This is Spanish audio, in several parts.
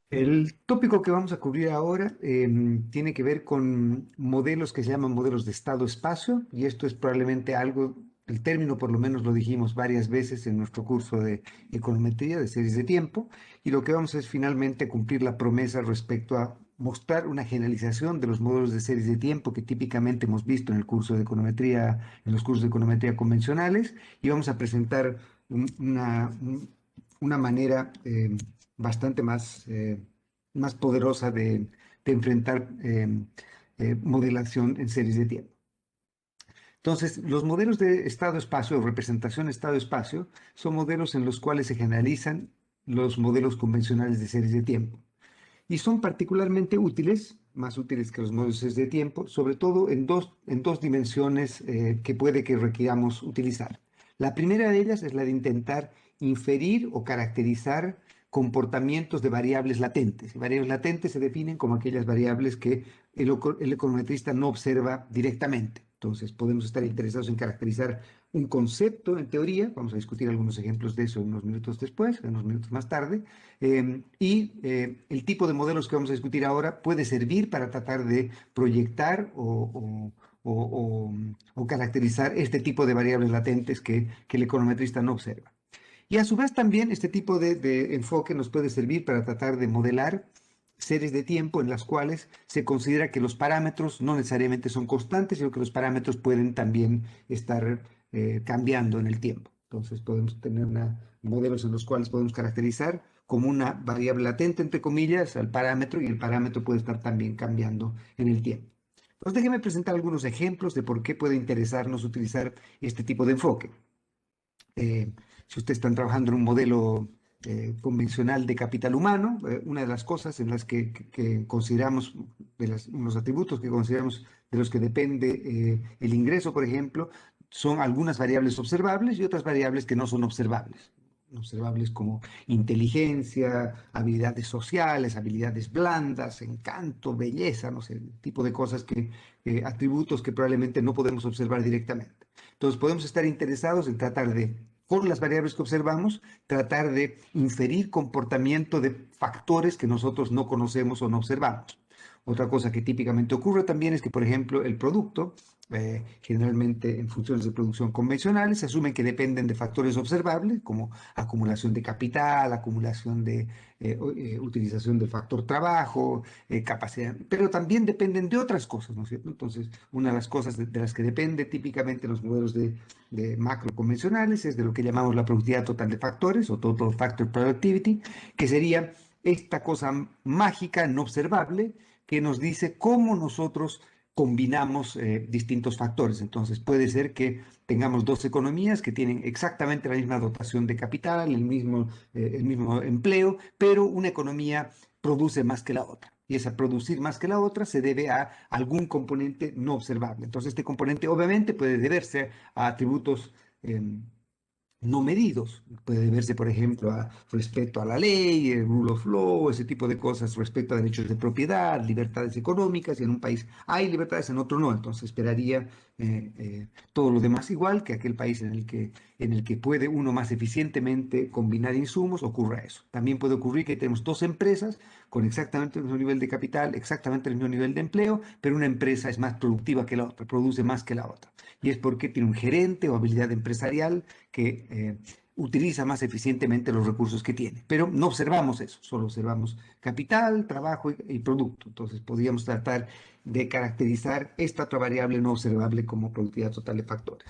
El tópico que vamos a cubrir ahora tiene que ver con modelos que se llaman modelos de estado-espacio, y esto es probablemente algo, el término por lo menos lo dijimos varias veces en nuestro curso de econometría de series de tiempo, y lo que vamos es finalmente cumplir la promesa respecto a mostrar una generalización de los modelos de series de tiempo que típicamente hemos visto en el curso de econometría, en los cursos de econometría convencionales, y vamos a presentar una manera bastante más poderosa de enfrentar modelación en series de tiempo. Entonces, los modelos de estado-espacio o representación estado-espacio son modelos en los cuales se generalizan los modelos convencionales de series de tiempo y son particularmente útiles, más útiles que los modelos de series de tiempo, sobre todo en dos dimensiones que puede que requiramos utilizar. La primera de ellas es la de intentar inferir o caracterizar comportamientos de variables latentes. Variables latentes se definen como aquellas variables que el econometrista no observa directamente. Entonces, podemos estar interesados en caracterizar un concepto en teoría, vamos a discutir algunos ejemplos de eso unos minutos después, unos minutos más tarde, el tipo de modelos que vamos a discutir ahora puede servir para tratar de proyectar o caracterizar este tipo de variables latentes que el econometrista no observa. Y a su vez también este tipo de enfoque nos puede servir para tratar de modelar series de tiempo en las cuales se considera que los parámetros no necesariamente son constantes, sino que los parámetros pueden también estar cambiando en el tiempo. Entonces podemos tener modelos en los cuales podemos caracterizar como una variable latente, entre comillas, al parámetro, y el parámetro puede estar también cambiando en el tiempo. Entonces déjeme presentar algunos ejemplos de por qué puede interesarnos utilizar este tipo de enfoque. Si ustedes están trabajando en un modelo convencional de capital humano, una de las cosas en las que consideramos, unos atributos que consideramos de los que depende el ingreso, por ejemplo, son algunas variables observables y otras variables que no son observables. Observables como inteligencia, habilidades sociales, habilidades blandas, encanto, belleza, no sé, el tipo de cosas atributos que probablemente no podemos observar directamente. Entonces podemos estar interesados en tratar de, con las variables que observamos, tratar de inferir comportamiento de factores que nosotros no conocemos o no observamos. Otra cosa que típicamente ocurre también es que, por ejemplo, el producto, generalmente en funciones de producción convencionales, se asumen que dependen de factores observables, como acumulación de capital, acumulación de utilización del factor trabajo, capacidad, pero también dependen de otras cosas, ¿no es cierto? Entonces, una de las cosas de las que depende típicamente los modelos de macro convencionales es de lo que llamamos la productividad total de factores o Total Factor Productivity, que sería esta cosa mágica, no observable, que nos dice cómo nosotros combinamos distintos factores. Entonces puede ser que tengamos dos economías que tienen exactamente la misma dotación de capital, el mismo empleo, pero una economía produce más que la otra. Y esa producir más que la otra se debe a algún componente no observable. Entonces este componente obviamente puede deberse a atributos no medidos. Puede deberse, por ejemplo, a respeto a la ley, el rule of law, ese tipo de cosas, respecto a derechos de propiedad, libertades económicas, y en un país hay libertades, en otro no. Entonces esperaría todo lo demás igual, que aquel país en el que puede uno más eficientemente combinar insumos, ocurra eso. También puede ocurrir que tenemos dos empresas con exactamente el mismo nivel de capital, exactamente el mismo nivel de empleo, pero una empresa es más productiva que la otra, produce más que la otra. Y es porque tiene un gerente o habilidad empresarial que utiliza más eficientemente los recursos que tiene. Pero no observamos eso, solo observamos capital, trabajo y producto. Entonces podríamos tratar de caracterizar esta otra variable no observable como productividad total de factores.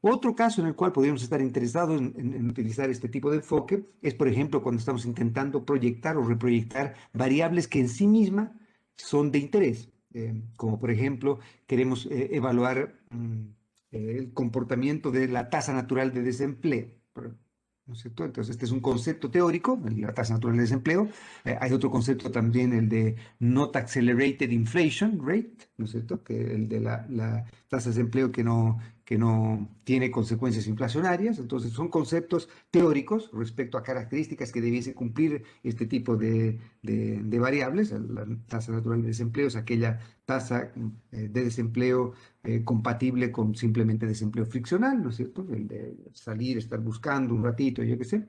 Otro caso en el cual podríamos estar interesados en utilizar este tipo de enfoque es, por ejemplo, cuando estamos intentando proyectar o reproyectar variables que en sí mismas son de interés. Como por ejemplo, queremos evaluar el comportamiento de la tasa natural de desempleo. ¿No es cierto? Entonces, este es un concepto teórico, la tasa natural de desempleo. Hay otro concepto también, el de Not Accelerated Inflation Rate, ¿no es cierto? Que el de la tasa de desempleo que no tiene consecuencias inflacionarias. Entonces, son conceptos teóricos respecto a características que debiese cumplir este tipo de variables. La tasa natural de desempleo es aquella tasa de desempleo compatible con simplemente desempleo friccional, ¿no es cierto? El de salir, estar buscando un ratito, yo qué sé.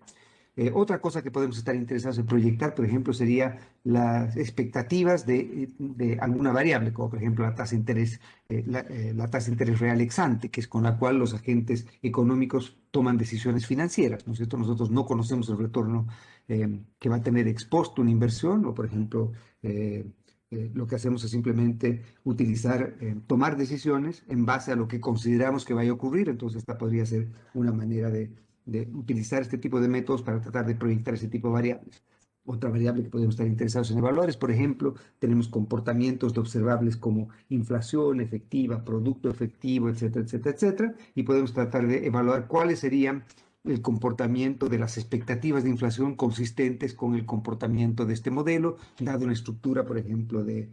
Otra cosa que podemos estar interesados en proyectar, por ejemplo, sería las expectativas de alguna variable, como por ejemplo la tasa de interés, la tasa de interés real ex ante, que es con la cual los agentes económicos toman decisiones financieras, ¿no es cierto? Nosotros no conocemos el retorno que va a tener ex post una inversión, o por ejemplo, lo que hacemos es simplemente utilizar, tomar decisiones en base a lo que consideramos que vaya a ocurrir. Entonces, esta podría ser una manera de utilizar este tipo de métodos para tratar de proyectar ese tipo de variables. Otra variable que podemos estar interesados en evaluar es, por ejemplo, tenemos comportamientos de observables como inflación efectiva, producto efectivo, etcétera, etcétera, etcétera, y podemos tratar de evaluar cuáles serían el comportamiento de las expectativas de inflación consistentes con el comportamiento de este modelo, dado una estructura, por ejemplo, de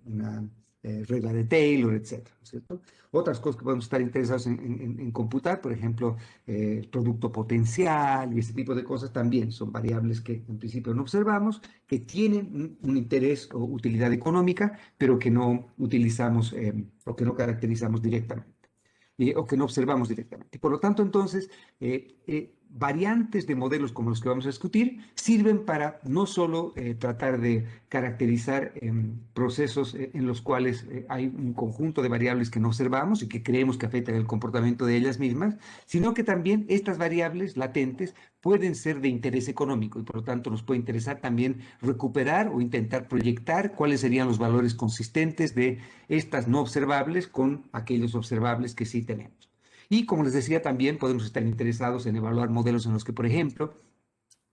una regla de Taylor, etcétera, ¿no es cierto? Otras cosas que podemos estar interesados en computar, por ejemplo, el producto potencial y este tipo de cosas también son variables que en principio no observamos, que tienen un interés o utilidad económica, pero que no utilizamos o que no caracterizamos directamente o que no observamos directamente. Por lo tanto, entonces, variantes de modelos como los que vamos a discutir sirven para no solo tratar de caracterizar procesos en los cuales hay un conjunto de variables que no observamos y que creemos que afectan el comportamiento de ellas mismas, sino que también estas variables latentes pueden ser de interés económico y por lo tanto nos puede interesar también recuperar o intentar proyectar cuáles serían los valores consistentes de estas no observables con aquellos observables que sí tenemos. Y como les decía, también podemos estar interesados en evaluar modelos en los que, por ejemplo,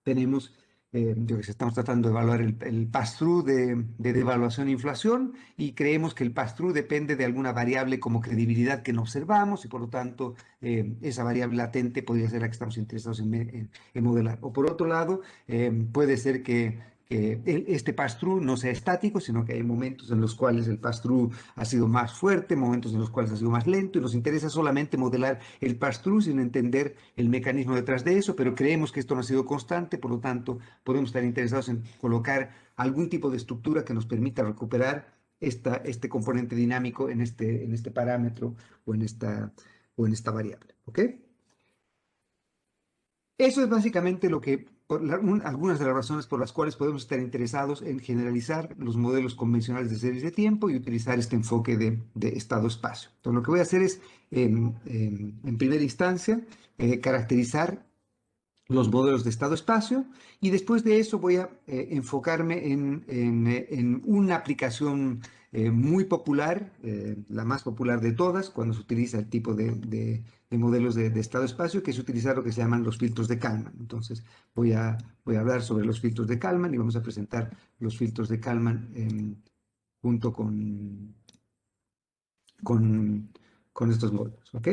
tenemos, yo que sé, estamos tratando de evaluar el pass-through de devaluación e inflación y creemos que el pass-through depende de alguna variable como credibilidad que no observamos y por lo tanto esa variable latente podría ser la que estamos interesados en modelar. O por otro lado, puede ser que este pass-through no sea estático, sino que hay momentos en los cuales el pass-through ha sido más fuerte, momentos en los cuales ha sido más lento, y nos interesa solamente modelar el pass-through sin entender el mecanismo detrás de eso, pero creemos que esto no ha sido constante, por lo tanto, podemos estar interesados en colocar algún tipo de estructura que nos permita recuperar este componente dinámico en este parámetro o en esta variable. ¿Ok? Eso es básicamente lo que, algunas de las razones por las cuales podemos estar interesados en generalizar los modelos convencionales de series de tiempo y utilizar este enfoque de estado-espacio. Entonces, lo que voy a hacer es, en primera instancia, caracterizar los modelos de estado-espacio y después de eso voy a enfocarme en una aplicación muy popular, la más popular de todas, cuando se utiliza el tipo de modelos de estado-espacio, que es utilizar lo que se llaman los filtros de Kalman. Entonces voy a hablar sobre los filtros de Kalman y vamos a presentar los filtros de Kalman junto con, con estos modelos. ¿Ok?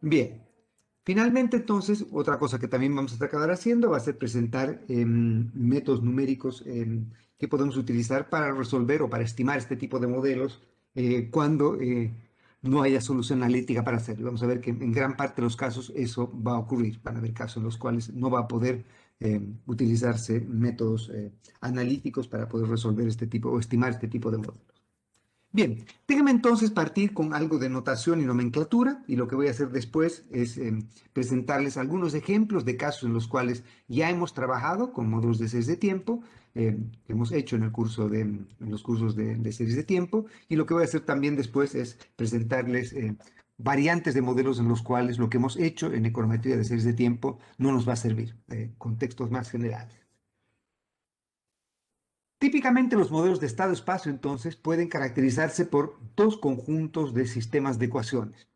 Bien. Finalmente, entonces, otra cosa que también vamos a acabar haciendo va a ser presentar métodos numéricos que podemos utilizar para resolver o para estimar este tipo de modelos cuando no haya solución analítica para hacerlo. Vamos a ver que en gran parte de los casos eso va a ocurrir. Van a haber casos en los cuales no va a poder utilizarse métodos analíticos para poder resolver este tipo o estimar este tipo de modelos. Bien, déjame entonces partir con algo de notación y nomenclatura y lo que voy a hacer después es presentarles algunos ejemplos de casos en los cuales ya hemos trabajado con módulos de series de tiempo que hemos hecho en los cursos de series de tiempo y lo que voy a hacer también después es presentarles variantes de modelos en los cuales lo que hemos hecho en econometría de series de tiempo no nos va a servir, contextos más generales. Típicamente los modelos de estado-espacio entonces pueden caracterizarse por dos conjuntos de sistemas de ecuaciones.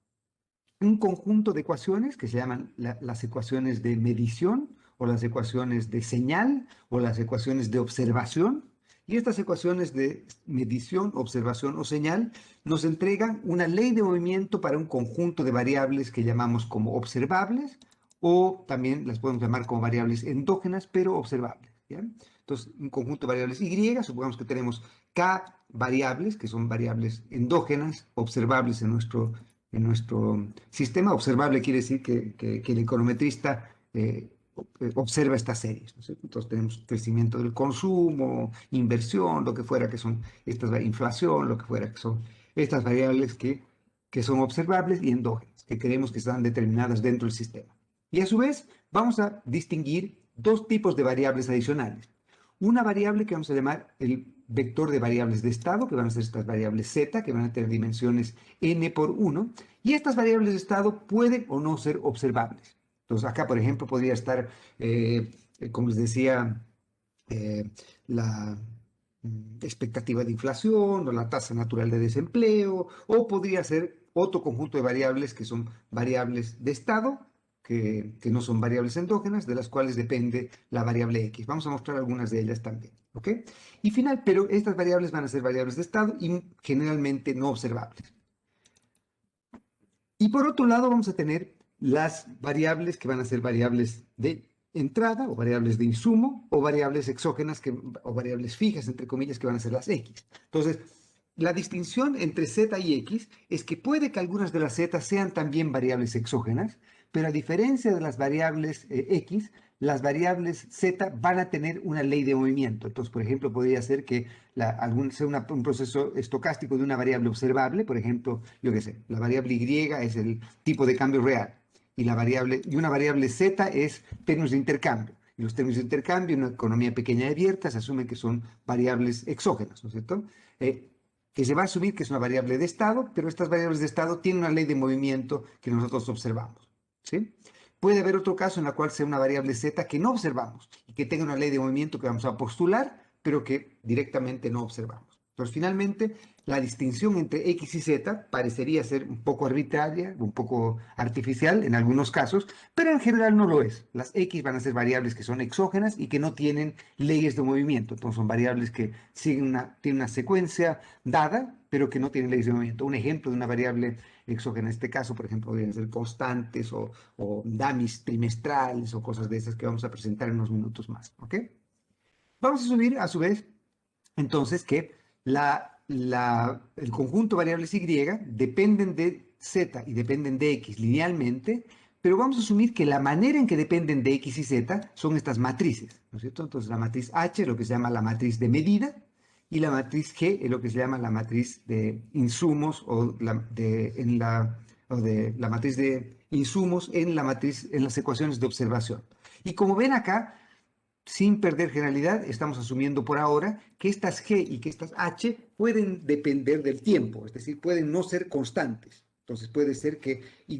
Un conjunto de ecuaciones que se llaman las ecuaciones de medición o las ecuaciones de señal o las ecuaciones de observación. Y estas ecuaciones de medición, observación o señal nos entregan una ley de movimiento para un conjunto de variables que llamamos como observables o también las podemos llamar como variables endógenas pero observables. ¿Ya? Entonces, un conjunto de variables Y, supongamos que tenemos K variables, que son variables endógenas, observables en nuestro sistema. Observable quiere decir que el econometrista observa estas series, ¿no es cierto? Entonces tenemos crecimiento del consumo, inversión, lo que fuera que son inflación, lo que fuera que son estas variables que son observables y endógenas. que creemos que están determinadas dentro del sistema. Y a su vez, vamos a distinguir dos tipos de variables adicionales. Una variable que vamos a llamar el vector de variables de estado, que van a ser estas variables z, que van a tener dimensiones n por 1, y estas variables de estado pueden o no ser observables. Entonces, acá, por ejemplo, podría estar, como les decía, la expectativa de inflación o la tasa natural de desempleo, o podría ser otro conjunto de variables que son variables de estado, que no son variables endógenas, de las cuales depende la variable x. Vamos a mostrar algunas de ellas también, ¿ok? Y final, pero estas variables van a ser variables de estado y generalmente no observables. Y por otro lado vamos a tener las variables que van a ser variables de entrada o variables de insumo o variables exógenas o variables fijas, entre comillas, que van a ser las x. Entonces, la distinción entre z y x es que puede que algunas de las z sean también variables exógenas, pero a diferencia de las variables x, las variables z van a tener una ley de movimiento. Entonces, por ejemplo, podría ser que sea un proceso estocástico de una variable observable, por ejemplo, yo qué sé, la variable y es el tipo de cambio real y una variable z es términos de intercambio. Y los términos de intercambio en una economía pequeña y abierta se asume que son variables exógenas, ¿no es cierto? Que se va a asumir que es una variable de estado, pero estas variables de estado tienen una ley de movimiento que nosotros observamos, ¿sí? Puede haber otro caso en el cual sea una variable z que no observamos y que tenga una ley de movimiento que vamos a postular, pero que directamente no observamos. Entonces, finalmente, la distinción entre x y z parecería ser un poco arbitraria, un poco artificial en algunos casos, pero en general no lo es. Las x van a ser variables que son exógenas y que no tienen leyes de movimiento. Entonces, son variables que tienen una secuencia dada, pero que no tienen leyes de movimiento. Un ejemplo de una variable exógena en este caso, por ejemplo, podrían ser constantes o dummies trimestrales o cosas de esas que vamos a presentar en unos minutos más, ¿ok? Vamos a subir, a su vez, entonces, que el conjunto de variables y dependen de z y dependen de x linealmente, pero vamos a asumir que la manera en que dependen de x y z son estas matrices, ¿no es cierto? Entonces, la matriz H es lo que se llama la matriz de medida, y la matriz G es lo que se llama la matriz de insumos o de la matriz de insumos en las ecuaciones de observación. Y como ven acá, sin perder generalidad, estamos asumiendo por ahora que estas G y que estas H pueden depender del tiempo, es decir, pueden no ser constantes. Entonces puede ser que Y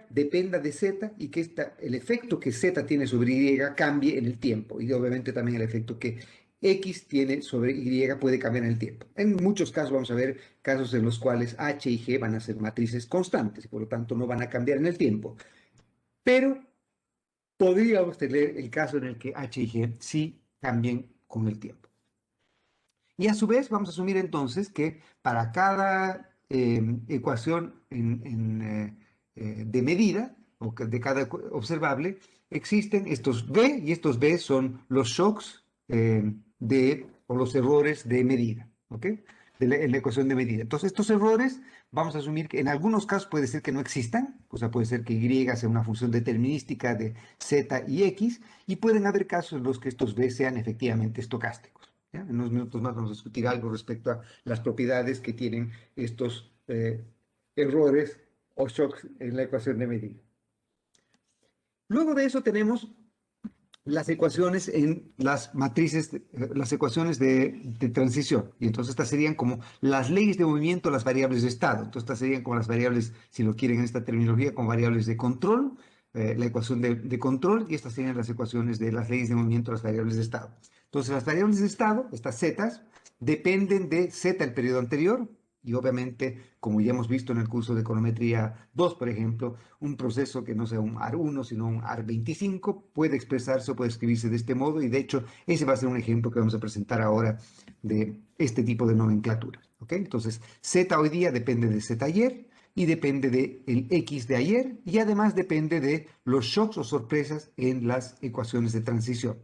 dependa de Z y que el efecto que Z tiene sobre Y cambie en el tiempo. Y obviamente también el efecto que X tiene sobre Y puede cambiar en el tiempo. En muchos casos vamos a ver casos en los cuales H y G van a ser matrices constantes y por lo tanto no van a cambiar en el tiempo. Pero podríamos tener el caso en el que H y G sí cambien con el tiempo. Y a su vez vamos a asumir entonces que para cada ecuación de medida, o de cada observable, existen estos B, y estos B son los shocks o los errores de medida, ¿ok? En la ecuación de medida. Entonces, estos errores, vamos a asumir que en algunos casos puede ser que no existan, o sea, puede ser que Y sea una función determinística de Z y X, y pueden haber casos en los que estos B sean efectivamente estocásticos. ¿Ya? En unos minutos más vamos a discutir algo respecto a las propiedades que tienen estos errores o shocks en la ecuación de medida. Luego de eso tenemos las ecuaciones en las matrices, las ecuaciones de transición. Y entonces estas serían como las leyes de movimiento, las variables de estado. Entonces estas serían como las variables, si lo quieren en esta terminología, como variables de control, la ecuación de control, y estas serían las ecuaciones de las leyes de movimiento, las variables de estado. Entonces las variables de estado, estas zetas, dependen de z el periodo anterior, y obviamente, como ya hemos visto en el curso de econometría 2, por ejemplo, un proceso que no sea un AR1, sino un AR25, puede expresarse o puede escribirse de este modo, y de hecho, ese va a ser un ejemplo que vamos a presentar ahora de este tipo de nomenclatura. ¿Okay? Entonces, Z hoy día depende de Z ayer, y depende del X de ayer, y además depende de los shocks o sorpresas en las ecuaciones de transición.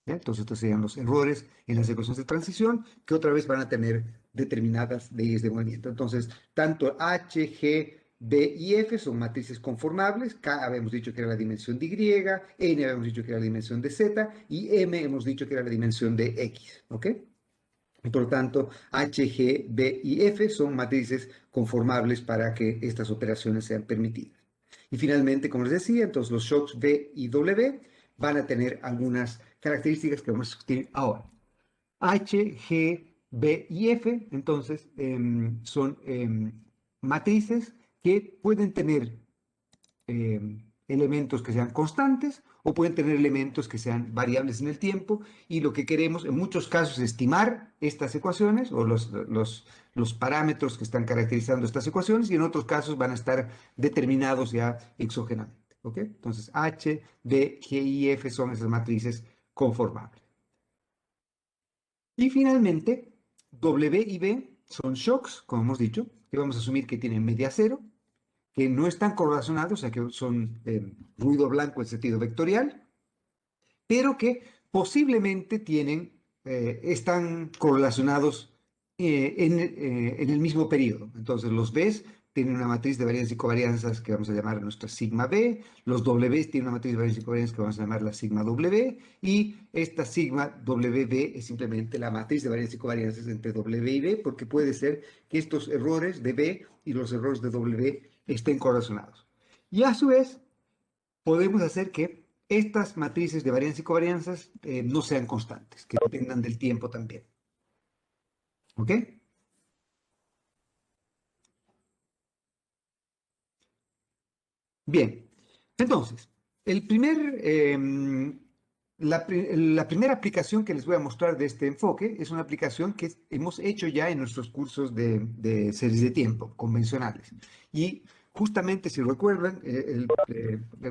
¿Ya? Entonces, estos serían los errores en las ecuaciones de transición, que otra vez van a tener determinadas leyes de movimiento. Entonces, tanto H, G, B y F son matrices conformables. K habíamos dicho que era la dimensión de Y, N habíamos dicho que era la dimensión de Z, y M hemos dicho que era la dimensión de X. ¿Ok? Y por lo tanto, H, G, B y F son matrices conformables para que estas operaciones sean permitidas. Y finalmente, como les decía, entonces los shocks B y W van a tener algunas características que vamos a discutir ahora. H, G, B y F, entonces, son matrices que pueden tener elementos que sean constantes o pueden tener elementos que sean variables en el tiempo, y lo que queremos en muchos casos es estimar estas ecuaciones o los parámetros que están caracterizando estas ecuaciones, y en otros casos van a estar determinados ya exógenamente. ¿Ok? Entonces H, B, G y F son esas matrices conformables. Y finalmente W y B son shocks, como hemos dicho, que vamos a asumir que tienen media cero, que no están correlacionados, o sea, que son ruido blanco en sentido vectorial, pero que posiblemente están correlacionados en el mismo periodo. Entonces, los Bs tienen una matriz de varianzas y covarianzas que vamos a llamar nuestra sigma B, los Ws tienen una matriz de varianzas y covarianzas que vamos a llamar la sigma W, y esta sigma WB es simplemente la matriz de varianzas y covarianzas entre W y B, porque puede ser que estos errores de B y los errores de W estén correlacionados. Y a su vez, podemos hacer que estas matrices de varianzas y covarianzas no sean constantes, que dependan del tiempo también. ¿Ok? Bien, entonces, la primera aplicación que les voy a mostrar de este enfoque es una aplicación que hemos hecho ya en nuestros cursos de series de tiempo convencionales. Y justamente, si recuerdan,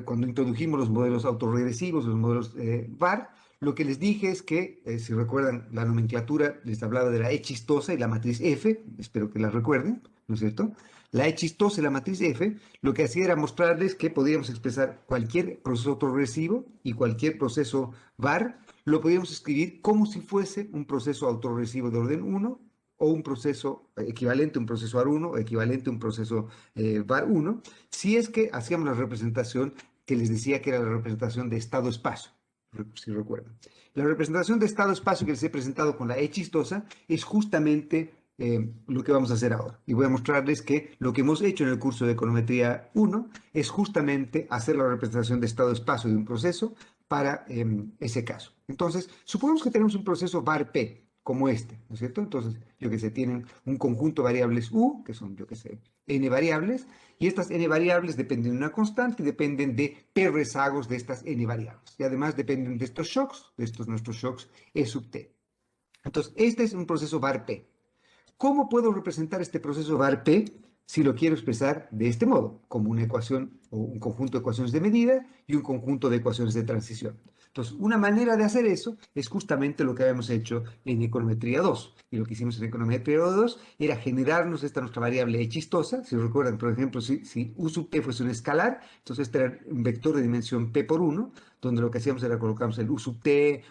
cuando introdujimos los modelos autorregresivos, los modelos VAR, lo que les dije es que, si recuerdan la nomenclatura, les hablaba de la E chistosa y la matriz F, espero que la recuerden, ¿no es cierto? La E chistosa y la matriz F lo que hacía era mostrarles que podíamos expresar cualquier proceso autorregresivo y cualquier proceso VAR, lo podíamos escribir como si fuese un proceso autorregresivo de orden 1 o un proceso equivalente a un proceso AR1 o equivalente a un proceso VAR1, si es que hacíamos la representación que les decía que era la representación de estado-espacio, si recuerdan. La representación de estado-espacio que les he presentado con la E chistosa es justamente lo que vamos a hacer ahora. Y voy a mostrarles que lo que hemos hecho en el curso de econometría 1 es justamente hacer la representación de estado-espacio de un proceso para ese caso. Entonces, supongamos que tenemos un proceso var-P, como este, ¿no es cierto? Entonces, yo que sé, tienen un conjunto de variables U, que son, yo que sé, n variables, y estas n variables dependen de una constante y dependen de p rezagos de estas n variables. Y además dependen de estos shocks, de estos nuestros shocks E sub t. Entonces, este es un proceso var-P. ¿Cómo puedo representar este proceso var-P si lo quiero expresar de este modo? Como una ecuación o un conjunto de ecuaciones de medida y un conjunto de ecuaciones de transición. Entonces, una manera de hacer eso es justamente lo que habíamos hecho en econometría 2. Y lo que hicimos en econometría 2 era generarnos esta nuestra variable E chistosa. Si recuerdan, por ejemplo, si U sub P fuese un escalar, entonces este era un vector de dimensión P por 1, donde lo que hacíamos era colocamos el U sub T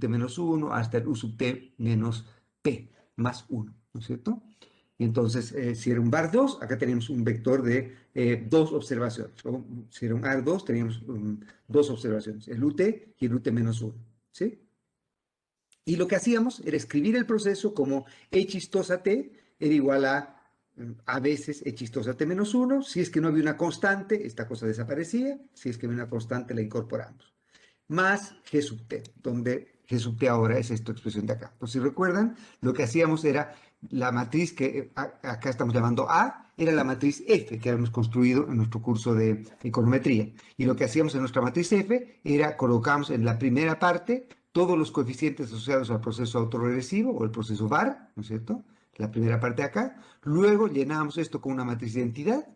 menos 1, hasta el U sub T menos P más 1. ¿No es cierto? Y entonces, si era un bar 2, acá tenemos un vector de dos observaciones. O si era un AR2, teníamos dos observaciones, el UT y el UT menos 1. ¿Sí? Y lo que hacíamos era escribir el proceso como E chistosa T era igual a veces E chistosa T menos 1. Si es que no había una constante, esta cosa desaparecía. Si es que había una constante, la incorporamos. Más G sub T, donde G sub T ahora es esta expresión de acá. Pues si recuerdan, lo que hacíamos era la matriz que acá estamos llamando A, era la matriz F que habíamos construido en nuestro curso de econometría. Y lo que hacíamos en nuestra matriz F era colocamos en la primera parte todos los coeficientes asociados al proceso autorregresivo o el proceso VAR, ¿no es cierto? La primera parte de acá. Luego llenábamos esto con una matriz de identidad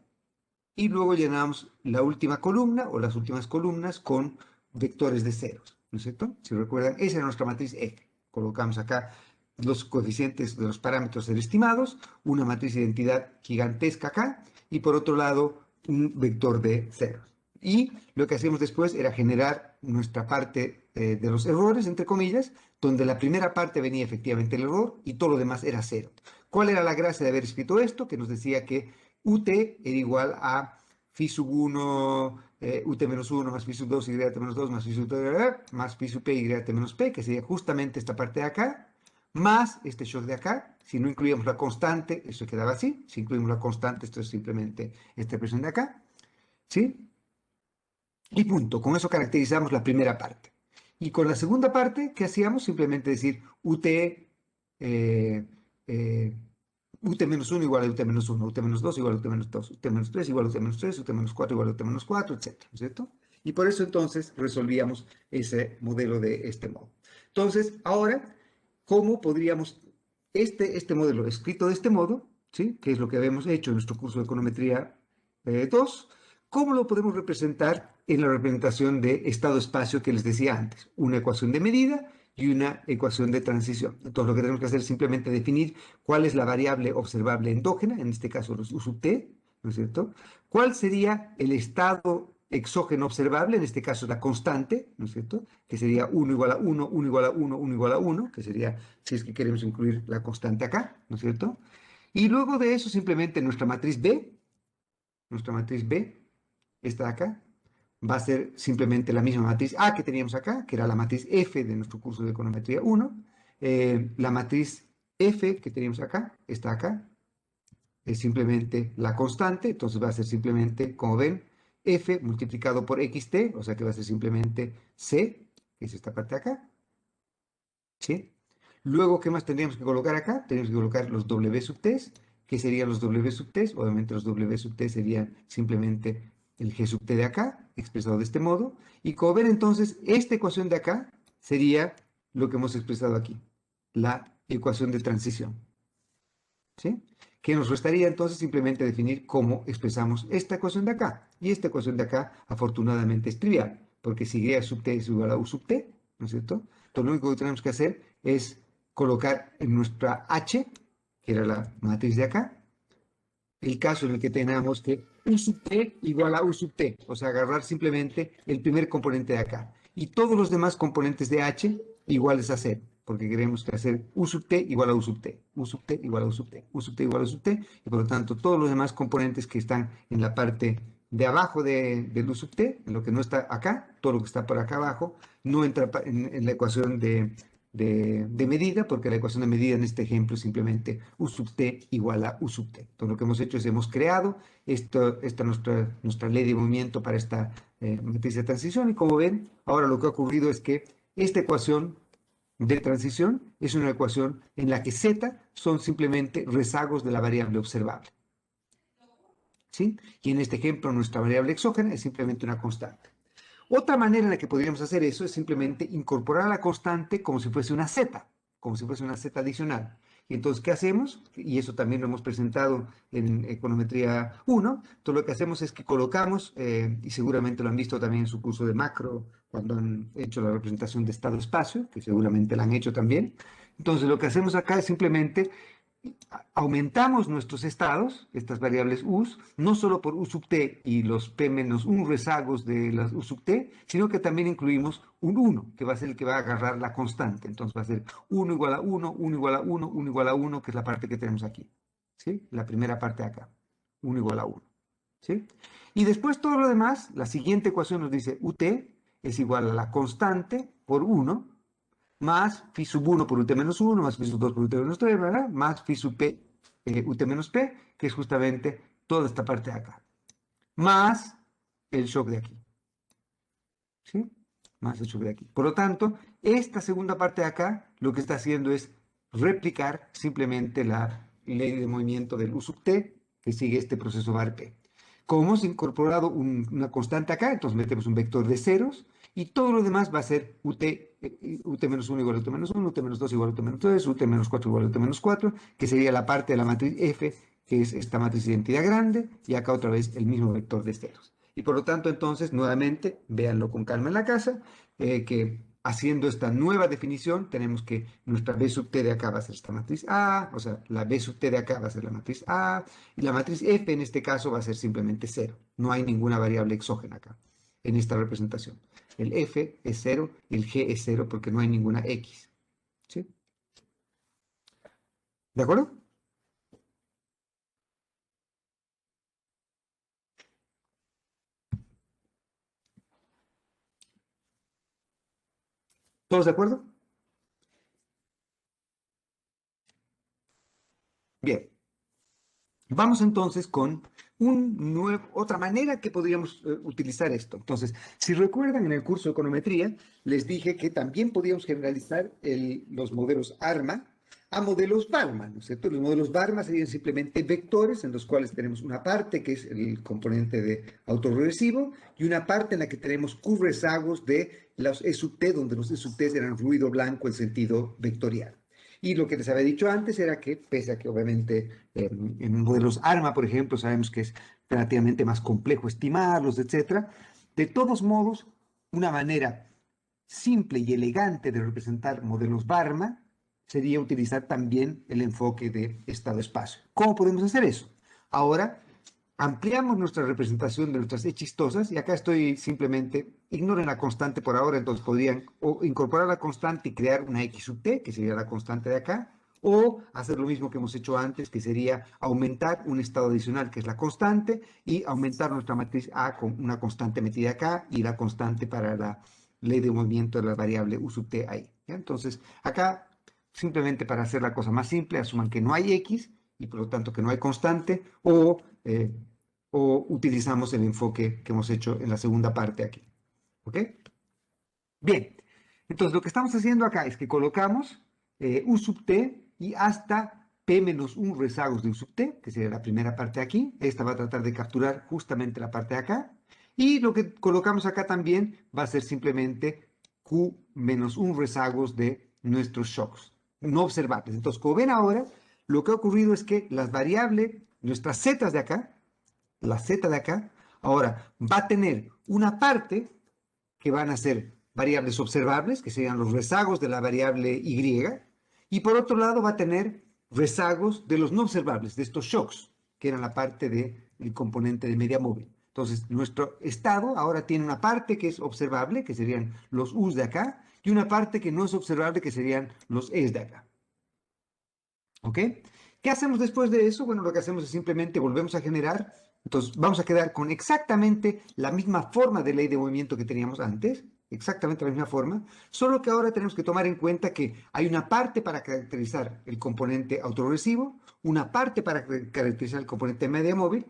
y luego llenamos la última columna o las últimas columnas con vectores de ceros, ¿no es cierto? Si recuerdan, esa es nuestra matriz F. Colocamos acá los coeficientes de los parámetros ser estimados, una matriz de identidad gigantesca acá, y por otro lado, un vector de ceros. Y lo que hacemos después era generar nuestra parte de los errores, entre comillas, donde la primera parte venía efectivamente el error y todo lo demás era cero. ¿Cuál era la gracia de haber escrito esto? Que nos decía que UT era igual a phi sub 1, UT menos 1 más phi sub 2, YT menos 2 más phi sub 2, más phi sub P, YT menos P, que sería justamente esta parte de acá, más este shock de acá, Si no incluíamos la constante, eso quedaba así. Si incluimos la constante, esto es simplemente esta expresión de acá. ¿Sí? Y punto. Con eso caracterizamos la primera parte. Y con la segunda parte, ¿qué hacíamos? Simplemente decir UT, UT-1 igual a UT-1, UT-2 igual a UT-2, UT-3 igual a UT-3, UT-4 igual a UT-4, etc. ¿No es cierto? Y por eso entonces resolvíamos ese modelo de este modo. Entonces, ahora, ¿cómo podríamos, este modelo escrito de este modo, ¿sí? Que es lo que habíamos hecho en nuestro curso de econometría 2, ¿cómo lo podemos representar en la representación de estado-espacio que les decía antes? Una ecuación de medida y una ecuación de transición. Entonces lo que tenemos que hacer es simplemente definir cuál es la variable observable endógena, en este caso los U sub t, ¿no es cierto? ¿Cuál sería el estado exógeno observable? En este caso la constante, ¿no es cierto? Que sería 1 igual a 1, 1 igual a 1, 1 igual a 1, que sería si es que queremos incluir la constante acá, ¿no es cierto? Y luego de eso simplemente nuestra matriz B, esta de acá, va a ser simplemente la misma matriz A que teníamos acá, que era la matriz F de nuestro curso de econometría 1. La matriz F que teníamos acá, esta acá, es simplemente la constante, entonces va a ser simplemente, como ven, F multiplicado por XT, o sea que va a ser simplemente C, que es esta parte de acá, ¿sí? Luego, ¿qué más tendríamos que colocar acá? Tenemos que colocar los W sub t, ¿qué serían los W sub t? Obviamente los W sub t serían simplemente el G sub t de acá, expresado de este modo. Y como ven entonces, esta ecuación de acá sería lo que hemos expresado aquí, la ecuación de transición. ¿Sí? Que nos restaría entonces simplemente definir cómo expresamos esta ecuación de acá. Y esta ecuación de acá, afortunadamente, es trivial, porque si Y sub t es igual a U sub t, ¿no es cierto? Entonces lo único que tenemos que hacer es colocar en nuestra H, que era la matriz de acá, el caso en el que tengamos que U sub t igual a U sub t, o sea, agarrar simplemente el primer componente de acá. Y todos los demás componentes de H iguales a cero, porque queremos que hacer U sub t igual a U sub t, U sub t igual a U sub t, U sub t igual a U sub t, y por lo tanto todos los demás componentes que están en la parte de abajo del U sub t, en lo que no está acá, todo lo que está por acá abajo, no entra en la ecuación de medida, porque la ecuación de medida en este ejemplo es simplemente U sub t igual a U sub t. Entonces lo que hemos hecho es hemos creado esta nuestra ley de movimiento para esta matriz de transición y como ven, ahora lo que ha ocurrido es que esta ecuación de transición es una ecuación en la que z son simplemente rezagos de la variable observable. ¿Sí? Y en este ejemplo nuestra variable exógena es simplemente una constante. Otra manera en la que podríamos hacer eso es simplemente incorporar la constante como si fuese una z, como si fuese una z adicional. Y entonces, ¿qué hacemos? Y eso también lo hemos presentado en econometría 1. Entonces, lo que hacemos es que colocamos, y seguramente lo han visto también en su curso de macro, cuando han hecho la representación de estado-espacio, que seguramente la han hecho también. Entonces, lo que hacemos acá es simplemente aumentamos nuestros estados, estas variables u's, no solo por u sub t y los p menos 1 rezagos de las u sub t, sino que también incluimos un 1, que va a ser el que va a agarrar la constante. Entonces va a ser 1 igual a 1, 1 igual a 1, 1 igual a 1, que es la parte que tenemos aquí. ¿Sí? La primera parte de acá. 1 igual a 1. ¿Sí? Y después todo lo demás, la siguiente ecuación nos dice ut es igual a la constante por 1 más phi sub 1 por ut menos 1, más phi sub 2 por ut menos 3, ¿verdad? Más phi sub p, ut menos p, que es justamente toda esta parte de acá. Más el shock de aquí. ¿Sí? Más el shock de aquí. Por lo tanto, esta segunda parte de acá lo que está haciendo es replicar simplemente la ley de movimiento del U sub t, que sigue este proceso var p. Como hemos incorporado una constante acá, entonces metemos un vector de ceros y todo lo demás va a ser ut menos 1 igual a ut menos 1, ut menos 2 igual a ut menos 3, ut menos 4 igual a ut menos 4, que sería la parte de la matriz F, que es esta matriz de identidad grande, y acá otra vez el mismo vector de ceros. Y por lo tanto, entonces, nuevamente, véanlo con calma en la casa, que haciendo esta nueva definición, tenemos que nuestra B sub t de acá va a ser esta matriz A, o sea, la B sub t de acá va a ser la matriz A, y la matriz F en este caso va a ser simplemente 0. No hay ninguna variable exógena acá, en esta representación. El F es 0 y el G es 0 porque no hay ninguna X. ¿Sí? ¿De acuerdo? ¿Todos de acuerdo? vamos entonces con otra manera que podríamos utilizar esto. Entonces, si recuerdan en el curso de econometría, les dije que también podíamos generalizar los modelos ARMA a modelos Balma, ¿no es cierto? Los modelos Balma serían simplemente vectores en los cuales tenemos una parte que es el componente de autorregresivo y una parte en la que tenemos Q-rezagos de los E sub t, donde los E sub t eran ruido blanco en sentido vectorial. Y lo que les había dicho antes era que, pese a que obviamente en modelos ARMA, por ejemplo, sabemos que es relativamente más complejo estimarlos, etcétera, de todos modos, una manera simple y elegante de representar modelos Balma sería utilizar también el enfoque de estado-espacio. ¿Cómo podemos hacer eso? Ahora ampliamos nuestra representación de nuestras E chistosas y acá estoy simplemente, ignoren la constante por ahora, entonces podrían o incorporar la constante y crear una X sub t, que sería la constante de acá, o hacer lo mismo que hemos hecho antes, que sería aumentar un estado adicional, que es la constante, y aumentar nuestra matriz A con una constante metida acá y la constante para la ley de movimiento de la variable U sub t ahí. ¿Ya? Entonces, acá, simplemente para hacer la cosa más simple, asuman que no hay X y por lo tanto que no hay constante, o utilizamos el enfoque que hemos hecho en la segunda parte aquí. ¿Ok? Bien, entonces lo que estamos haciendo acá es que colocamos U sub t y hasta p menos 1 rezagos de U sub t, que sería la primera parte aquí. Esta va a tratar de capturar justamente la parte de acá. Y lo que colocamos acá también va a ser simplemente Q menos 1 rezagos de nuestros shocks no observables. Entonces, como ven ahora, lo que ha ocurrido es que las variables, nuestras zetas de acá, la z de acá, ahora va a tener una parte que van a ser variables observables, que serían los rezagos de la variable y, y por otro lado va a tener rezagos de los no observables, de estos shocks, que eran la parte del componente de media móvil. Entonces, nuestro estado ahora tiene una parte que es observable, que serían los U's de acá, y una parte que no es observable, que serían los E's de acá. ¿Ok? ¿Qué hacemos después de eso? Bueno, lo que hacemos es simplemente volvemos a generar. Entonces, vamos a quedar con exactamente la misma forma de ley de movimiento que teníamos antes, exactamente la misma forma, solo que ahora tenemos que tomar en cuenta que hay una parte para caracterizar el componente autorregresivo, una parte para caracterizar el componente media móvil,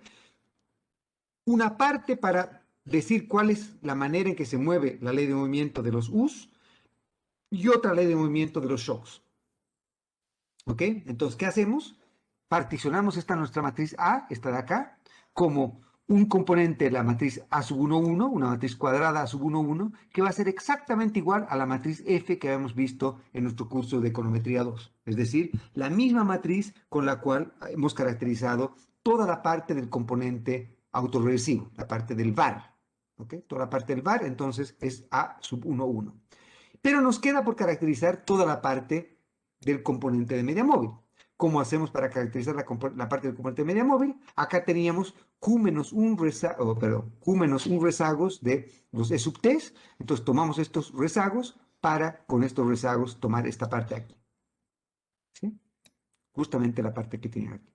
una parte para decir cuál es la manera en que se mueve la ley de movimiento de los U's y otra ley de movimiento de los shocks. ¿Ok? Entonces, ¿qué hacemos? Particionamos esta nuestra matriz A, esta de acá, como un componente de la matriz A sub 1, 1, una matriz cuadrada A sub 1, 1, que va a ser exactamente igual a la matriz F que habíamos visto en nuestro curso de econometría 2. Es decir, la misma matriz con la cual hemos caracterizado toda la parte del componente autorregresivo, la parte del var. ¿Ok? Toda la parte del var, entonces, es A sub 1, 1. Pero nos queda por caracterizar toda la parte del componente de media móvil. ¿Cómo hacemos para caracterizar la parte del componente de media móvil? Acá teníamos Q menos 1 rezagos de los E sub t. Entonces tomamos estos rezagos para, con estos rezagos, tomar esta parte aquí. ¿Sí? Justamente la parte que tiene aquí.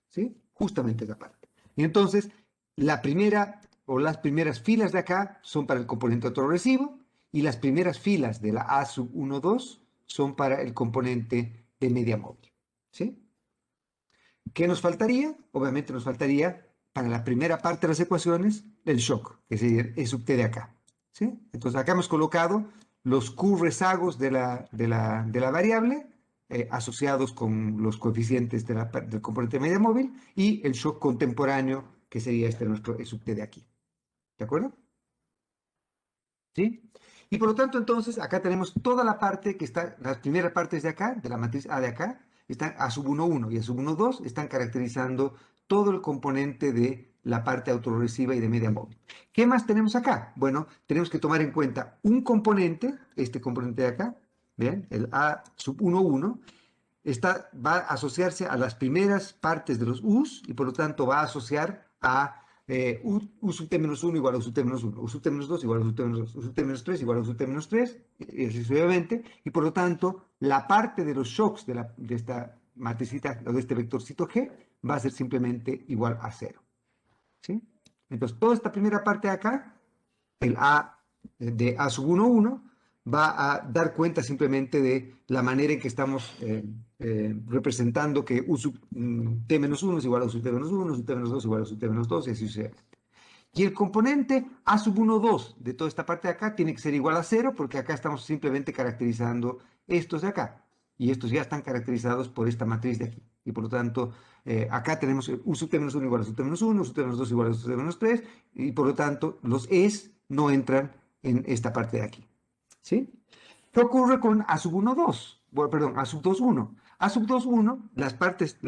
¿Sí? Justamente esa parte. Y entonces, la primera o las primeras filas de acá son para el componente autorregresivo y las primeras filas de la A sub 1, 2 son para el componente de media móvil. ¿Sí? ¿Qué nos faltaría? Obviamente nos faltaría para la primera parte de las ecuaciones el shock, que sería E sub t de acá. ¿Sí? Entonces acá hemos colocado los Q rezagos de la variable asociados con los coeficientes del componente de media móvil y el shock contemporáneo, que sería este nuestro E sub t de aquí. ¿De acuerdo? ¿Sí? Y por lo tanto, entonces, acá tenemos toda la parte que está, las primeras partes de acá, de la matriz A de acá, están A sub 1, 1 y A sub 1, 2, están caracterizando todo el componente de la parte autorregresiva y de media móvil. ¿Qué más tenemos acá? Bueno, tenemos que tomar en cuenta un componente, este componente de acá, ¿ven? El A sub 1, 1, va a asociarse a las primeras partes de los U's y por lo tanto va a asociar a U sub t menos 1 igual a U sub t menos 1, U sub t menos 2 igual a U sub t menos 2, U sub t menos 3 igual a U sub t menos 3, y así sucesivamente, y por lo tanto la parte de los shocks de esta matricita o de este vectorcito G va a ser simplemente igual a 0. ¿Sí? Entonces toda esta primera parte de acá, el A de A sub 1, 1, va a dar cuenta simplemente de la manera en que estamos representando que U sub t-1 es igual a U sub t-1, U sub t-2 igual a U sub t-2 y así sucesivamente. Y el componente A sub 1, 2 de toda esta parte de acá tiene que ser igual a 0 porque acá estamos simplemente caracterizando estos de acá. Y estos ya están caracterizados por esta matriz de aquí. Y por lo tanto, acá tenemos U sub t-1 igual a U sub t-1, U sub t-2 igual a U sub t-3. Y por lo tanto, los E's no entran en esta parte de aquí. ¿Sí? ¿Qué ocurre con A sub 1, 2? Bueno, perdón, A sub 2, 1. A sub 2, 1, las partes,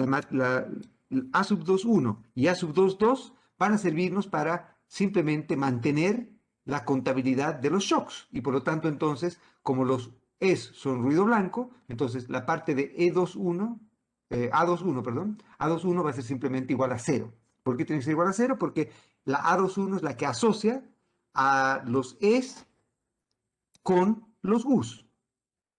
A sub 2, 1 y A sub 2, 2 van a servirnos para simplemente mantener la contabilidad de los shocks. Y por lo tanto, entonces, como los E's son ruido blanco, entonces la parte de E21, A21, perdón, A21 va a ser simplemente igual a 0. ¿Por qué tiene que ser igual a 0? Porque la A21 es la que asocia a los E's con los U's,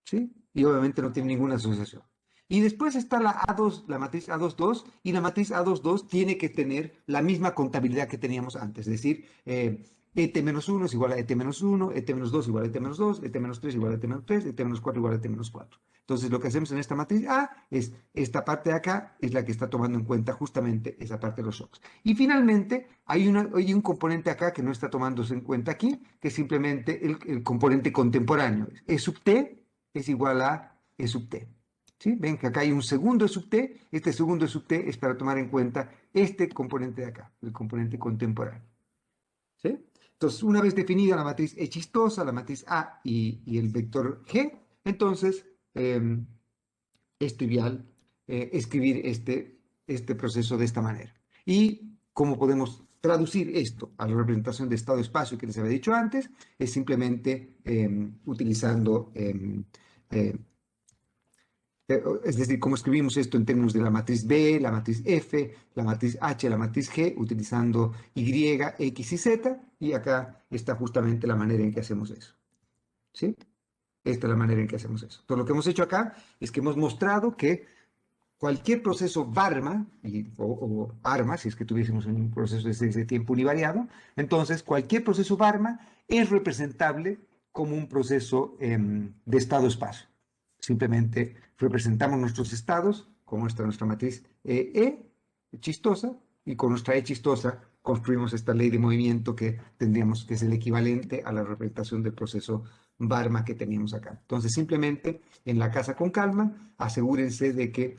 ¿sí? Y obviamente no tiene ninguna asociación. Y después está la A2, la matriz A22, y la matriz A22 tiene que tener la misma contabilidad que teníamos antes, es decir, ET-1 es igual a ET-1, ET-2 igual a ET-2, ET-3 igual a ET-3, ET-4 igual a ET-4. Entonces lo que hacemos en esta matriz A es, esta parte de acá es la que está tomando en cuenta justamente esa parte de los shocks. Y finalmente hay un componente acá que no está tomándose en cuenta aquí, que es simplemente el componente contemporáneo. E sub T es igual a E sub T. ¿Sí? Ven que acá hay un segundo E sub T. Este segundo E sub T es para tomar en cuenta este componente de acá, el componente contemporáneo. ¿Sí? Entonces, una vez definida la matriz E chistosa, la matriz A y el vector G, entonces es trivial escribir este proceso de esta manera. ¿Y cómo podemos traducir esto a la representación de estado-espacio que les había dicho antes? Es simplemente utilizando es decir, cómo escribimos esto en términos de la matriz B, la matriz F, la matriz H, la matriz G, utilizando Y, X y Z, y acá está justamente la manera en que hacemos eso. ¿Sí? Esta es la manera en que hacemos eso. Entonces, lo que hemos hecho acá es que hemos mostrado que cualquier proceso Varma, o ARMA, si es que tuviésemos un proceso de tiempo univariado, entonces cualquier proceso Varma es representable como un proceso de estado-espacio. Simplemente representamos nuestros estados con nuestra matriz chistosa, y con nuestra E chistosa construimos esta ley de movimiento que tendríamos que es el equivalente a la representación del proceso Varma que teníamos acá. Entonces, simplemente en la casa con calma, asegúrense de que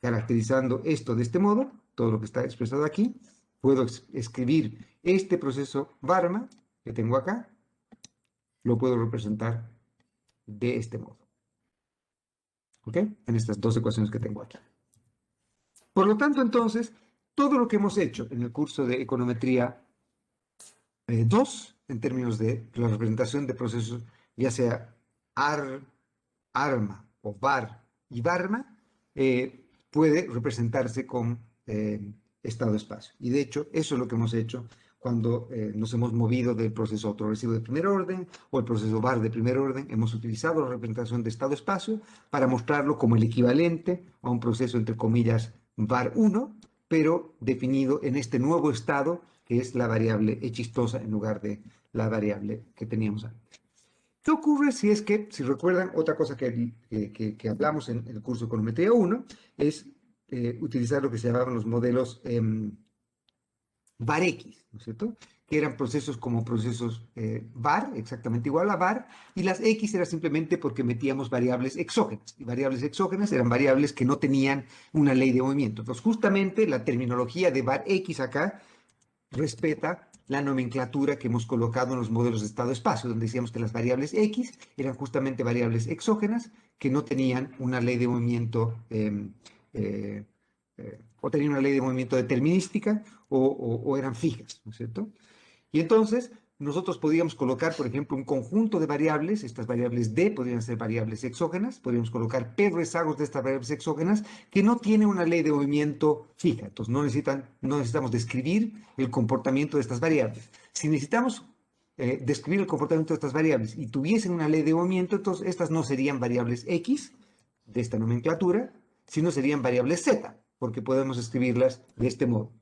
caracterizando esto de este modo, todo lo que está expresado aquí, puedo escribir este proceso Varma que tengo acá, lo puedo representar de este modo. ¿Ok? En estas dos ecuaciones que tengo aquí. Por lo tanto, entonces, todo lo que hemos hecho en el curso de econometría 2, en términos de la representación de procesos, ya sea ARMA o VAR y VARMA, puede representarse con estado-espacio. Y de hecho, eso es lo que hemos hecho cuando nos hemos movido del proceso autorresivo de primer orden o el proceso VAR de primer orden. Hemos utilizado la representación de estado-espacio para mostrarlo como el equivalente a un proceso, entre comillas, VAR 1, pero definido en este nuevo estado que es la variable E chistosa en lugar de la variable que teníamos antes. ¿Qué ocurre si es que, si recuerdan, otra cosa que hablamos en el curso de Econometría 1 es utilizar lo que se llamaban los modelos VAR-X, ¿no es cierto? Que eran procesos como procesos VAR, exactamente igual a VAR, y las X era simplemente porque metíamos variables exógenas, y variables exógenas eran variables que no tenían una ley de movimiento. Entonces, justamente la terminología de VAR-X acá respeta la nomenclatura que hemos colocado en los modelos de estado-espacio, donde decíamos que las variables X eran justamente variables exógenas que no tenían una ley de movimiento o tenían una ley de movimiento determinística o eran fijas, ¿no es cierto? Y entonces nosotros podríamos colocar, por ejemplo, un conjunto de variables, estas variables D podrían ser variables exógenas, podríamos colocar P rezagos de estas variables exógenas que no tienen una ley de movimiento fija, entonces no necesitamos describir el comportamiento de estas variables. Si necesitamos describir el comportamiento de estas variables y tuviesen una ley de movimiento, entonces estas no serían variables X de esta nomenclatura, sino serían variables Z, porque podemos escribirlas de este modo.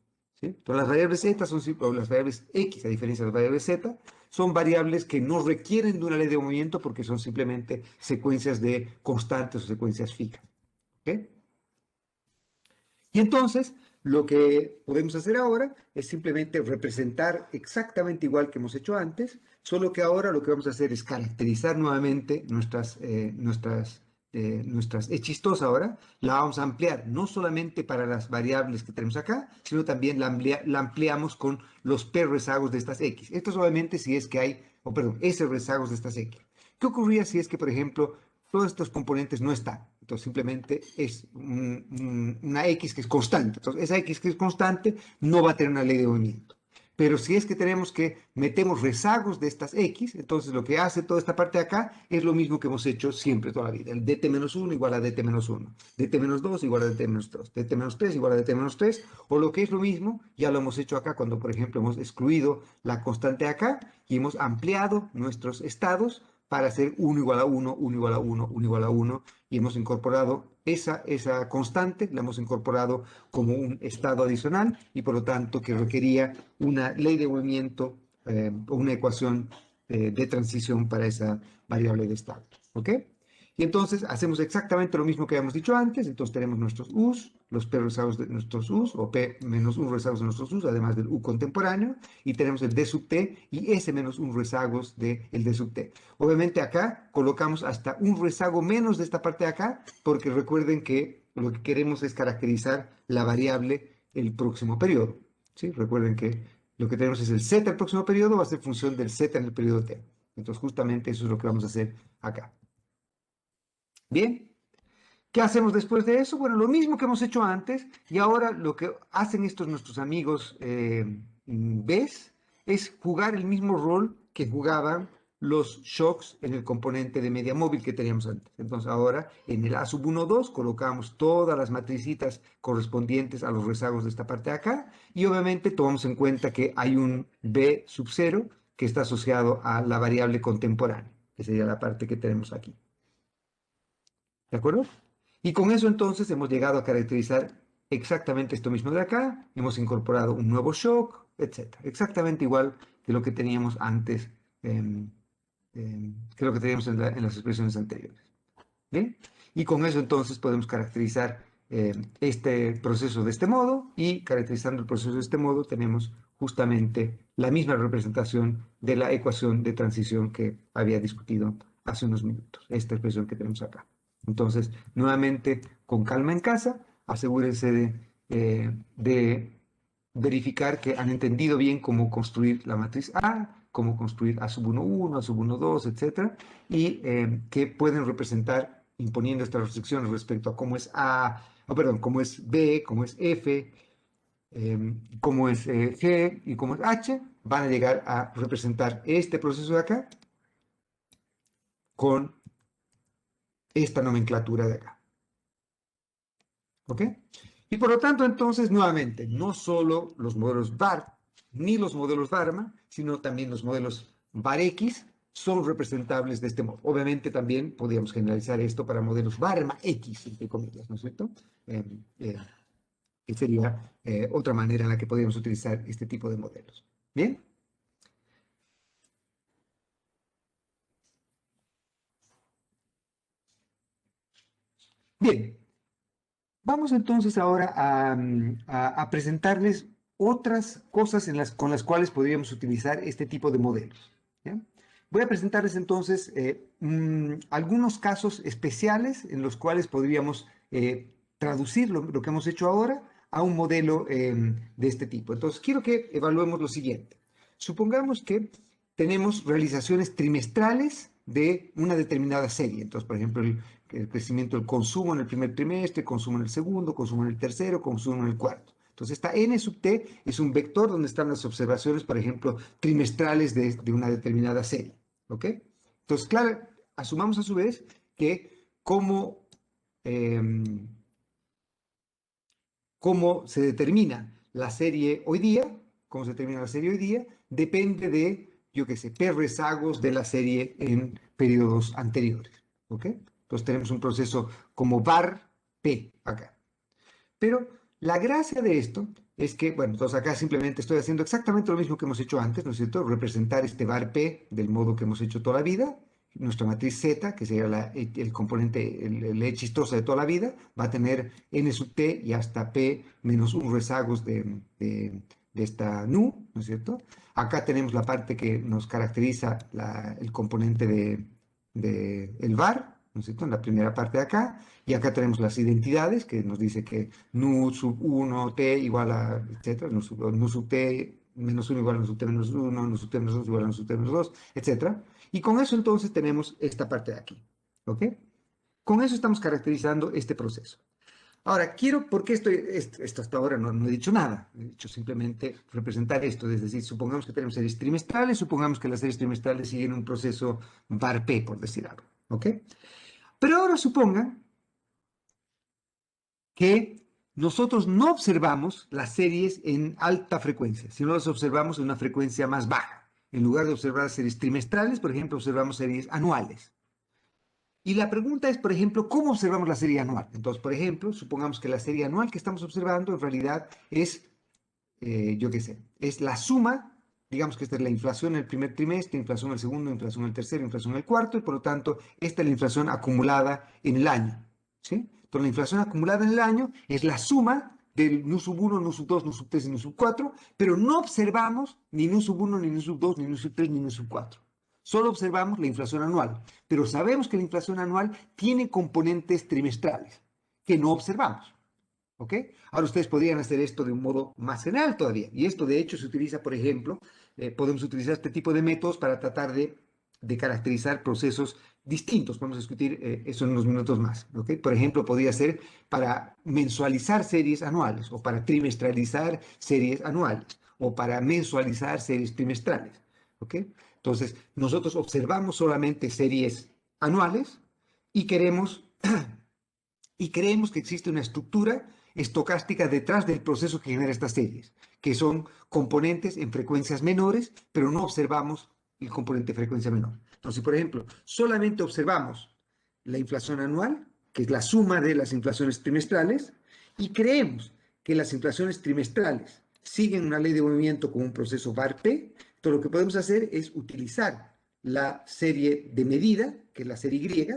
¿sí? Entonces, las variables z o las variables x, a diferencia de las variables z, son variables que no requieren de una ley de movimiento porque son simplemente secuencias de constantes o secuencias fijas. ¿Ok? Y entonces, lo que podemos hacer ahora es simplemente representar exactamente igual que hemos hecho antes, solo que ahora lo que vamos a hacer es caracterizar nuevamente nuestras hechizos ahora, la vamos a ampliar no solamente para las variables que tenemos acá, sino también la ampliamos con los p rezagos de estas x. Esto es obviamente si es que hay, o perdón, s rezagos de estas x. ¿Qué ocurría si es que, por ejemplo, todos estos componentes no están? Entonces simplemente es una x que es constante. Entonces esa x que es constante no va a tener una ley de movimiento. Pero si es que tenemos que metemos rezagos de estas x, entonces lo que hace toda esta parte de acá es lo mismo que hemos hecho siempre toda la vida. El dt-1 igual a dt-1, dt-2 igual a dt-2, dt-3 igual a dt-3, o lo que es lo mismo, ya lo hemos hecho acá cuando, por ejemplo, hemos excluido la constante de acá y hemos ampliado nuestros estados para hacer 1 igual a 1, 1 igual a 1, 1 igual a 1, y hemos incorporado esa constante, la hemos incorporado como un estado adicional y por lo tanto que requería una ley de movimiento o una ecuación de transición para esa variable de estado. ¿Ok? Y entonces hacemos exactamente lo mismo que habíamos dicho antes. Entonces tenemos nuestros u's, los p rezagos de nuestros u's, o p menos 1 rezagos de nuestros u's, además del u contemporáneo. Y tenemos el d sub t y s menos 1 rezagos del d sub t. Obviamente acá colocamos hasta un rezago menos de esta parte de acá, porque recuerden que lo que queremos es caracterizar la variable el próximo periodo. ¿Sí? Recuerden que lo que tenemos es el z el próximo periodo, va a ser función del z en el periodo t. Entonces justamente eso es lo que vamos a hacer acá. Bien, ¿qué hacemos después de eso? Bueno, lo mismo que hemos hecho antes y ahora lo que hacen estos nuestros amigos ¿ves? Es jugar el mismo rol que jugaban los shocks en el componente de media móvil que teníamos antes. Entonces ahora en el A sub 1, 2 colocamos todas las matricitas correspondientes a los rezagos de esta parte de acá y obviamente tomamos en cuenta que hay un B sub 0 que está asociado a la variable contemporánea, que sería la parte que tenemos aquí. ¿De acuerdo? Y con eso entonces hemos llegado a caracterizar exactamente esto mismo de acá, hemos incorporado un nuevo shock, etc. Exactamente igual que lo que teníamos antes, que lo que teníamos en las expresiones anteriores. ¿Bien? Y con eso entonces podemos caracterizar este proceso de este modo y caracterizando el proceso de este modo tenemos justamente la misma representación de la ecuación de transición que había discutido hace unos minutos, esta expresión que tenemos acá. Entonces, nuevamente, con calma en casa, asegúrense de verificar que han entendido bien cómo construir la matriz A, cómo construir A sub 1, 1, A sub 1, 2, etc. Y que pueden representar imponiendo estas restricciones respecto a cómo es A, perdón, cómo es B, cómo es F, cómo es G y cómo es H, van a llegar a representar este proceso de acá con esta nomenclatura de acá. ¿Ok? Y por lo tanto, entonces, nuevamente, no solo los modelos VAR ni los modelos Varma, sino también los modelos VAR-X son representables de este modo. Obviamente también podríamos generalizar esto para modelos Varma-X, entre comillas, ¿no es cierto? Que sería otra manera en la que podríamos utilizar este tipo de modelos. ¿Bien? Bien, vamos entonces ahora a presentarles otras cosas con las cuales podríamos utilizar este tipo de modelos. ¿Ya? Voy a presentarles entonces algunos casos especiales en los cuales podríamos traducir lo que hemos hecho ahora a un modelo de este tipo. Entonces, quiero que evaluemos lo siguiente. Supongamos que tenemos realizaciones trimestrales de una determinada serie. Entonces, por ejemplo, el crecimiento del consumo en el primer trimestre, consumo en el segundo, consumo en el tercero, consumo en el cuarto. Entonces, esta n sub t es un vector donde están las observaciones, por ejemplo, trimestrales de una determinada serie. ¿Ok? Entonces, claro, asumamos a su vez que em, cómo se determina la serie hoy día, cómo se determina la serie hoy día, depende de, yo qué sé, P rezagos de la serie en periodos anteriores. ¿Ok? Entonces tenemos un proceso como var P acá. Pero la gracia de esto es que, bueno, entonces acá simplemente estoy haciendo exactamente lo mismo que hemos hecho antes, ¿no es cierto? Representar este var P del modo que hemos hecho toda la vida. Nuestra matriz Z, que sería el componente, el E chistosa de toda la vida, va a tener n sub t y hasta p menos 1 rezagos de esta nu, ¿no es cierto? Acá tenemos la parte que nos caracteriza el componente el var, ¿no es cierto? En la primera parte de acá. Y acá tenemos las identidades, que nos dice que nu sub 1 t igual a, etcétera, nu sub t menos 1 igual a nu sub t menos 1, nu sub t menos 2 igual a nu sub t menos 2, etcétera. Y con eso entonces tenemos esta parte de aquí, ¿ok? Con eso estamos caracterizando este proceso. Ahora, ¿por qué esto hasta ahora no he dicho nada? He dicho simplemente representar esto, es decir, supongamos que tenemos series trimestrales, supongamos que las series trimestrales siguen un proceso var-P, por decir algo, ¿ok? Pero ahora supongan que nosotros no observamos las series en alta frecuencia, sino las observamos en una frecuencia más baja. En lugar de observar series trimestrales, por ejemplo, observamos series anuales. Y la pregunta es, por ejemplo, ¿cómo observamos la serie anual? Entonces, por ejemplo, supongamos que la serie anual que estamos observando en realidad es, yo qué sé, es la suma, digamos que esta es la inflación en el primer trimestre, inflación en el segundo, inflación en el tercero, inflación en el cuarto, y por lo tanto, esta es la inflación acumulada en el año, ¿sí? Entonces, la inflación acumulada en el año es la suma del nu sub 1, nu sub 2, nu sub 3 y nu sub 4, pero no observamos ni nu sub 1, ni nu sub 2, ni nu sub 3, ni nu sub 4. Solo observamos la inflación anual, pero sabemos que la inflación anual tiene componentes trimestrales que no observamos. ¿Ok? Ahora ustedes podrían hacer esto de un modo más general todavía. Y esto de hecho se utiliza, por ejemplo, podemos utilizar este tipo de métodos para tratar de caracterizar procesos distintos. Vamos a discutir eso en unos minutos más. ¿Ok? Por ejemplo, podría ser para mensualizar series anuales o para trimestralizar series anuales o para mensualizar series trimestrales. ¿Ok? Entonces, nosotros observamos solamente series anuales y y creemos que existe una estructura estocástica detrás del proceso que genera estas series, que son componentes en frecuencias menores, pero no observamos el componente de frecuencia menor. Entonces, por ejemplo, solamente observamos la inflación anual, que es la suma de las inflaciones trimestrales, y creemos que las inflaciones trimestrales siguen una ley de movimiento como un proceso var-P. Entonces, lo que podemos hacer es utilizar la serie de medida, que es la serie Y,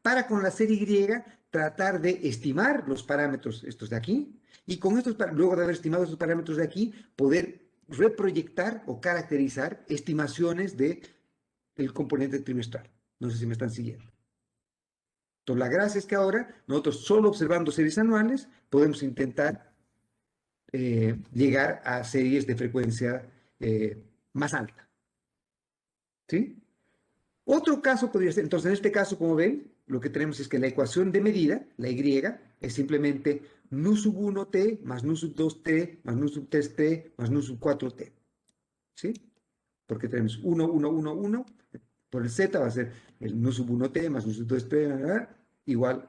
para con la serie Y tratar de estimar los parámetros estos de aquí, y con estos, luego de haber estimado estos parámetros de aquí, poder reproyectar o caracterizar estimaciones del componente trimestral. No sé si me están siguiendo. Entonces, la gracia es que ahora nosotros solo observando series anuales podemos intentar llegar a series de frecuencia más alta. ¿Sí? Otro caso podría ser, entonces en este caso, como ven, lo que tenemos es que la ecuación de medida, la Y, es simplemente nu sub 1t más nu sub 2t más nu sub 3t más nu sub 4t. ¿Sí? Porque tenemos 1, 1, 1, 1, por el z va a ser el nu sub 1t más nu sub 2t igual,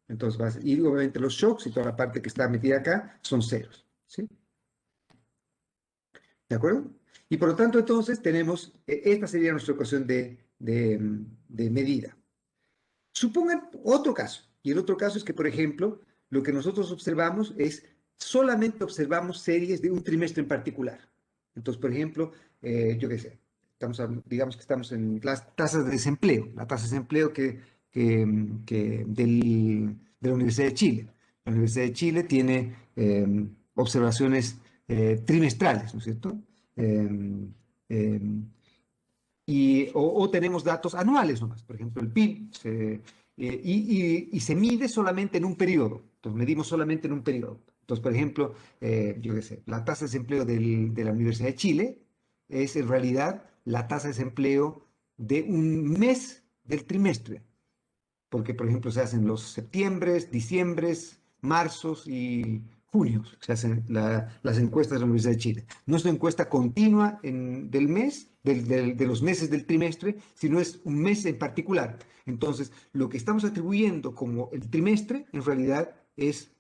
entonces va a ser, y obviamente los shocks y toda la parte que está metida acá son ceros. ¿Sí? ¿De acuerdo? Y por lo tanto, entonces tenemos, esta sería nuestra ecuación de medida. Supongan otro caso, y el otro caso es que, por ejemplo, lo que nosotros observamos es, solamente observamos series de un trimestre en particular. Entonces, por ejemplo, yo qué sé, digamos que estamos en las tasas de desempleo, la tasa de desempleo de la Universidad de Chile. La Universidad de Chile tiene observaciones trimestrales, ¿no es cierto? Eh, eh, o tenemos datos anuales nomás, por ejemplo, el PIB, y se mide solamente en un periodo. Entonces, medimos solamente en un periodo. Entonces, por ejemplo, yo qué sé, la tasa de desempleo de la Universidad de Chile es en realidad la tasa de desempleo de un mes del trimestre, porque, por ejemplo, se hacen los septiembres, diciembres, marzos y junios, se hacen las encuestas de la Universidad de Chile. No es una encuesta continua del mes, de los meses del trimestre, sino es un mes en particular. Entonces, lo que estamos atribuyendo como el trimestre, en realidad es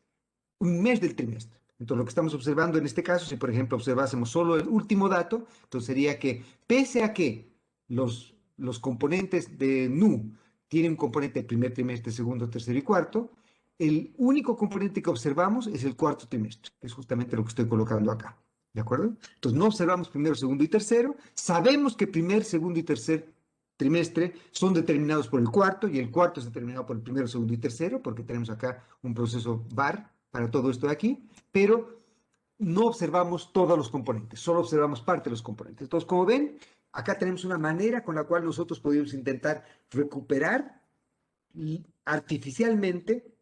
un mes del trimestre. Entonces, lo que estamos observando en este caso, si por ejemplo observásemos solo el último dato, entonces sería que pese a que los componentes de NU tienen un componente del primer trimestre, segundo, tercero y cuarto, el único componente que observamos es el cuarto trimestre, que es justamente lo que estoy colocando acá. ¿De acuerdo? Entonces no observamos primero, segundo y tercero. Sabemos que primer, segundo y tercer trimestre son determinados por el cuarto y el cuarto es determinado por el primero, segundo y tercero, porque tenemos acá un proceso VAR para todo esto de aquí, pero no observamos todos los componentes, solo observamos parte de los componentes. Entonces, como ven, acá tenemos una manera con la cual nosotros podemos intentar recuperar artificialmente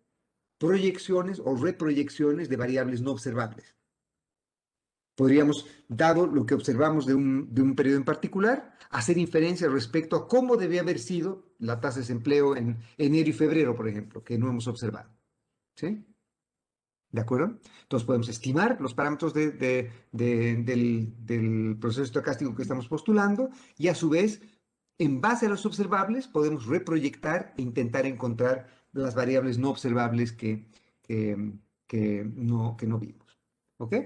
proyecciones o reproyecciones de variables no observables. Podríamos, dado lo que observamos de un periodo en particular, hacer inferencias respecto a cómo debe haber sido la tasa de desempleo en enero y febrero, por ejemplo, que no hemos observado. ¿Sí? ¿De acuerdo? Entonces podemos estimar los parámetros del proceso estocástico que estamos postulando y a su vez, en base a los observables, podemos reproyectar e intentar encontrar las variables no observables que, que no vimos. ¿Ok?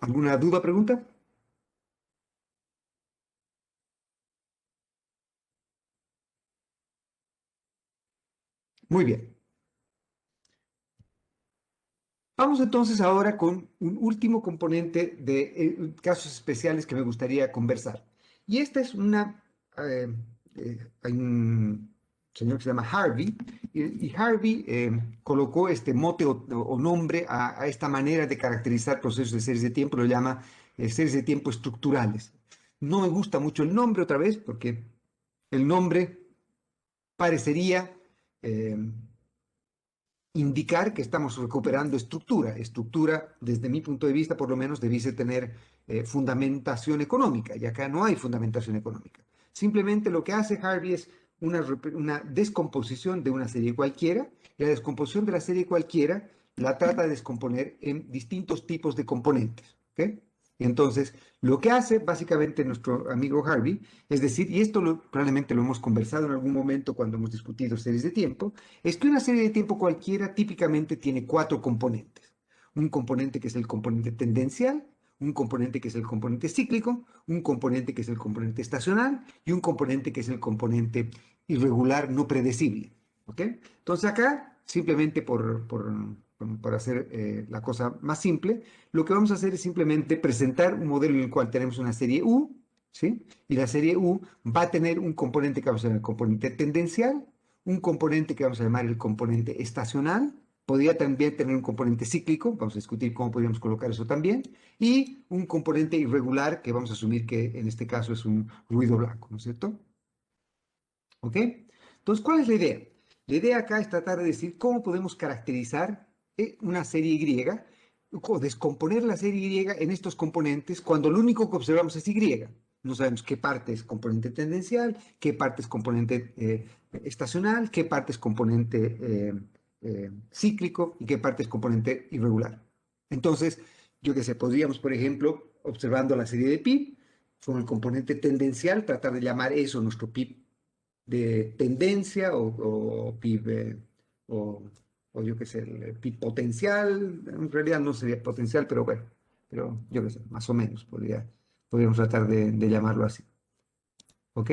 ¿Alguna duda, pregunta? Muy bien. Vamos entonces ahora con un último componente de casos especiales que me gustaría conversar. Y esta es hay un señor que se llama Harvey, y Harvey colocó este mote o nombre a esta manera de caracterizar procesos de series de tiempo, lo llama series de tiempo estructurales. No me gusta mucho el nombre otra vez, porque el nombre parecería eh, indicar que estamos recuperando estructura. Estructura, desde mi punto de vista, por lo menos, debiese tener fundamentación económica, y acá no hay fundamentación económica. Simplemente lo que hace Harvey es una descomposición de una serie cualquiera, y la descomposición de la serie cualquiera la trata de descomponer en distintos tipos de componentes. ¿Ok? Y entonces, lo que hace básicamente nuestro amigo Harvey, es decir, y esto probablemente lo hemos conversado en algún momento cuando hemos discutido series de tiempo, es que una serie de tiempo cualquiera típicamente tiene cuatro componentes. Un componente que es el componente tendencial, un componente que es el componente cíclico, un componente que es el componente estacional y un componente que es el componente irregular no predecible. ¿Ok? Entonces acá, simplemente por hacer la cosa más simple, lo que vamos a hacer es simplemente presentar un modelo en el cual tenemos una serie U, ¿sí? Y la serie U va a tener un componente que vamos a llamar el componente tendencial, un componente que vamos a llamar el componente estacional, podría también tener un componente cíclico, vamos a discutir cómo podríamos colocar eso también, y un componente irregular que vamos a asumir que en este caso es un ruido blanco, ¿no es cierto? ¿Ok? Entonces, ¿cuál es la idea? La idea acá es tratar de decir cómo podemos caracterizar una serie Y o descomponer la serie Y en estos componentes cuando lo único que observamos es Y. No sabemos qué parte es componente tendencial, qué parte es componente estacional, qué parte es componente cíclico y qué parte es componente irregular. Entonces, yo qué sé, podríamos, por ejemplo, observando la serie de PIB, con el componente tendencial, tratar de llamar eso nuestro PIB de tendencia o PIB o yo qué sé, el PIB potencial, en realidad no sería potencial, pero bueno, pero yo qué sé, más o menos podríamos tratar de llamarlo así. ¿Ok?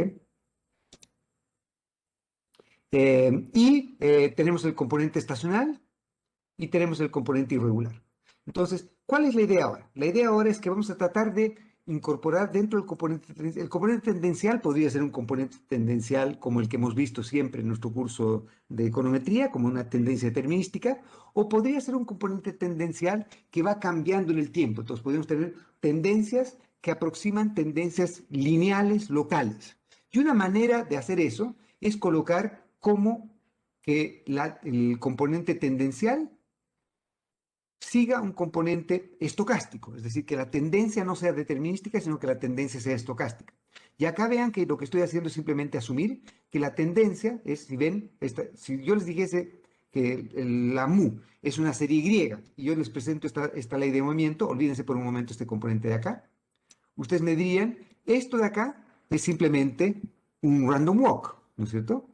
Y tenemos el componente estacional y tenemos el componente irregular. Entonces, ¿cuál es la idea ahora? La idea ahora es que vamos a tratar de incorporar dentro del componente, el componente tendencial podría ser un componente tendencial como el que hemos visto siempre en nuestro curso de econometría, como una tendencia determinística, o podría ser un componente tendencial que va cambiando en el tiempo. Entonces, podríamos tener tendencias que aproximan tendencias lineales locales. Y una manera de hacer eso es colocar como que el componente tendencial siga un componente estocástico, es decir, que la tendencia no sea determinística, sino que la tendencia sea estocástica. Y acá vean que lo que estoy haciendo es simplemente asumir que la tendencia es, si ven, si yo les dijese que la mu es una serie Y y yo les presento esta ley de movimiento, olvídense por un momento este componente de acá, ustedes me dirían, esto de acá es simplemente un random walk, ¿no es cierto?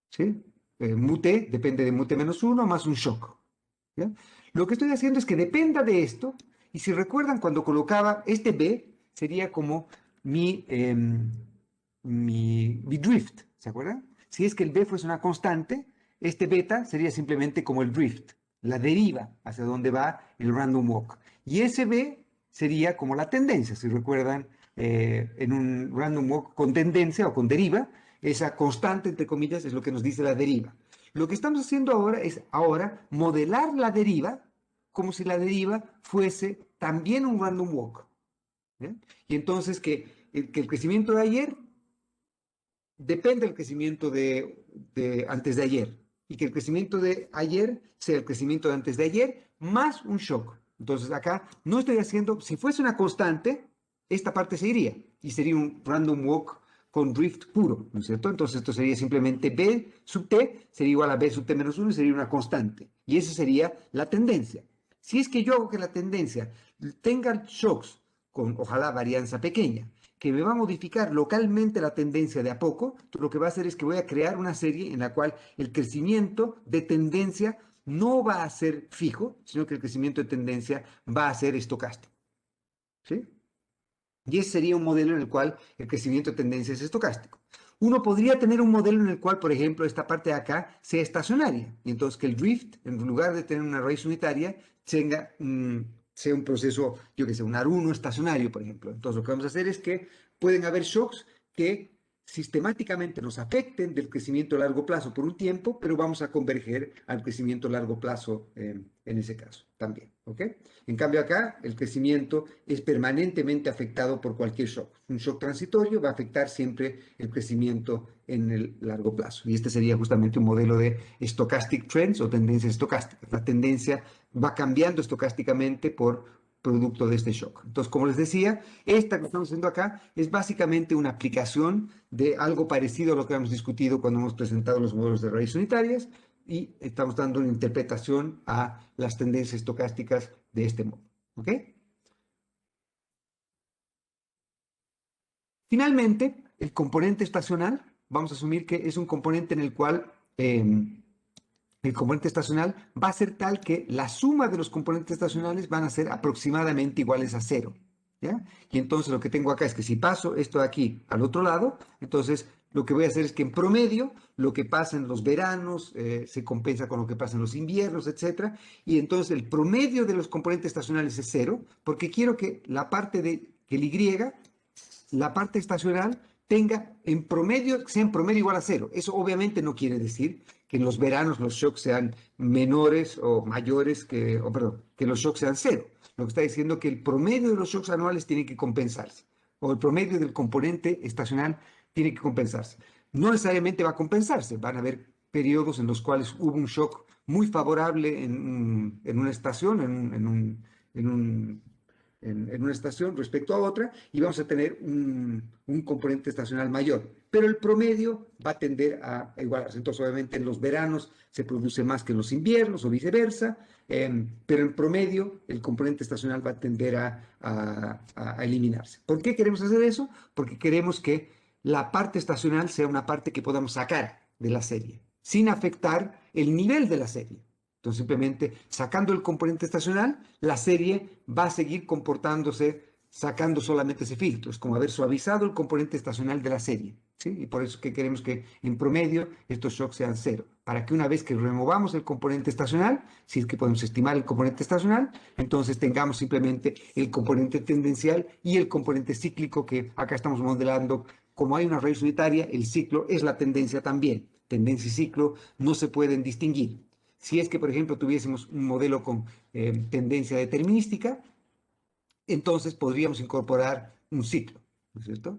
¿Sí? Mu t depende de mu t menos uno más un shock. ¿Ya? Lo que estoy haciendo es que dependa de esto, y si recuerdan cuando colocaba este B, sería como mi drift, ¿se acuerdan? si es que el b fuese una constante, este beta sería simplemente como el drift, la deriva hacia donde va el random walk. Y ese b sería como la tendencia, si recuerdan, en un random walk con tendencia o con deriva, esa constante, entre comillas, es lo que nos dice la deriva. Lo que estamos haciendo ahora es modelar la deriva como si la deriva fuese también un random walk. ¿Bien? Y entonces que el crecimiento de ayer depende del crecimiento de antes de ayer. Y que el crecimiento de ayer sea el crecimiento de antes de ayer más un shock. Entonces acá no estoy haciendo, si fuese una constante, esta parte se iría y sería un random walk con drift puro, ¿no es cierto? Entonces esto sería simplemente B sub t, sería igual a B sub t menos 1 y sería una constante. Y esa sería la tendencia. Si es que yo hago que la tendencia tenga shocks con, ojalá, varianza pequeña, que me va a modificar localmente la tendencia de a poco, lo que va a hacer es que voy a crear una serie en la cual el crecimiento de tendencia no va a ser fijo, sino que el crecimiento de tendencia va a ser estocástico. ¿Sí? Y ese sería un modelo en el cual el crecimiento de tendencia es estocástico. Uno podría tener un modelo en el cual, por ejemplo, esta parte de acá sea estacionaria. Y entonces que el drift, en lugar de tener una raíz unitaria, sea un proceso, yo que sé, un aruno estacionario, por ejemplo. Entonces lo que vamos a hacer es que pueden haber shocks que sistemáticamente nos afecten del crecimiento a largo plazo por un tiempo, pero vamos a converger al crecimiento a largo plazo en ese caso también. ¿Ok? En cambio acá el crecimiento es permanentemente afectado por cualquier shock. Un shock transitorio va a afectar siempre el crecimiento en el largo plazo. Y este sería justamente un modelo de stochastic trends o tendencias estocásticas. La tendencia va cambiando estocásticamente por producto de este shock. Entonces, como les decía, esta que estamos haciendo acá es básicamente una aplicación de algo parecido a lo que hemos discutido cuando hemos presentado los modelos de raíces unitarias y estamos dando una interpretación a las tendencias estocásticas de este modo. ¿Ok? Finalmente, el componente estacional, vamos a asumir que es un componente en el cual el componente estacional va a ser tal que la suma de los componentes estacionales van a ser aproximadamente iguales a cero. ¿Ya? Y entonces lo que tengo acá es que si paso esto de aquí al otro lado, entonces lo que voy a hacer es que en promedio lo que pasa en los veranos se compensa con lo que pasa en los inviernos, etcétera. Y entonces el promedio de los componentes estacionales es cero, porque quiero que la parte de que el Y, la parte estacional tenga en promedio, sea en promedio igual a cero. Eso obviamente no quiere decir que en los veranos los shocks sean menores o mayores perdón, que los shocks sean cero. Lo que está diciendo es que el promedio de los shocks anuales tiene que compensarse, o el promedio del componente estacional tiene que compensarse. No necesariamente va a compensarse, van a haber periodos en los cuales hubo un shock muy favorable en una estación, en una estación respecto a otra y vamos a tener un componente estacional mayor. Pero el promedio va a tender a igualarse. Entonces, obviamente, en los veranos se produce más que en los inviernos o viceversa, pero en promedio el componente estacional va a tender a eliminarse. ¿Por qué queremos hacer eso? Porque queremos que la parte estacional sea una parte que podamos sacar de la serie, sin afectar el nivel de la serie. Entonces, simplemente sacando el componente estacional, la serie va a seguir comportándose sacando solamente ese filtro. Es como haber suavizado el componente estacional de la serie. ¿Sí? Y por eso que queremos que en promedio estos shocks sean cero. Para que una vez que removamos el componente estacional, si es que podemos estimar el componente estacional, entonces tengamos simplemente el componente tendencial y el componente cíclico que acá estamos modelando. Como hay una raíz unitaria, el ciclo es la tendencia también. Tendencia y ciclo no se pueden distinguir. Si es que, por ejemplo, tuviésemos un modelo con tendencia determinística, entonces podríamos incorporar un ciclo, ¿no es cierto?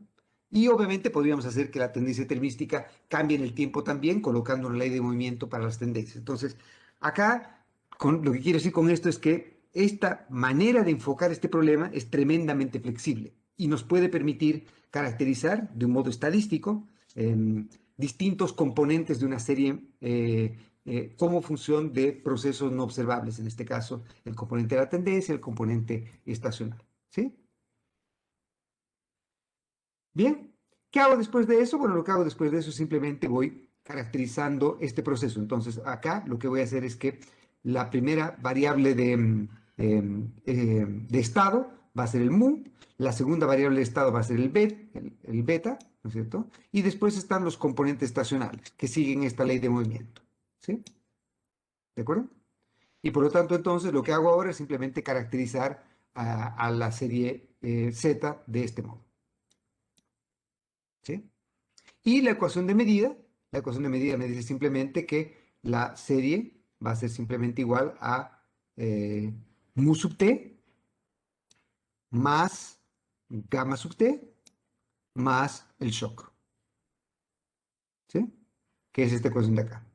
Y obviamente podríamos hacer que la tendencia determinística cambie en el tiempo también, colocando una ley de movimiento para las tendencias. Entonces, acá, lo que quiero decir con esto es que esta manera de enfocar este problema es tremendamente flexible y nos puede permitir caracterizar de un modo estadístico distintos componentes de una serie como función de procesos no observables, en este caso el componente de la tendencia, el componente estacional. ¿Sí? Bien, ¿qué hago después de eso? Bueno, lo que hago después de eso es simplemente voy caracterizando este proceso. Entonces, acá lo que voy a hacer es que la primera variable de estado va a ser el mu, la segunda variable de estado va a ser el beta, ¿no es cierto? Y después están los componentes estacionales, que siguen esta ley de movimiento, ¿sí? ¿De acuerdo? Y por lo tanto, entonces, lo que hago ahora es simplemente caracterizar a la serie Z de este modo, ¿sí? Y la ecuación de medida me dice simplemente que la serie va a ser simplemente igual a mu sub t más gamma sub t más el shock, ¿sí? Que es esta ecuación de acá.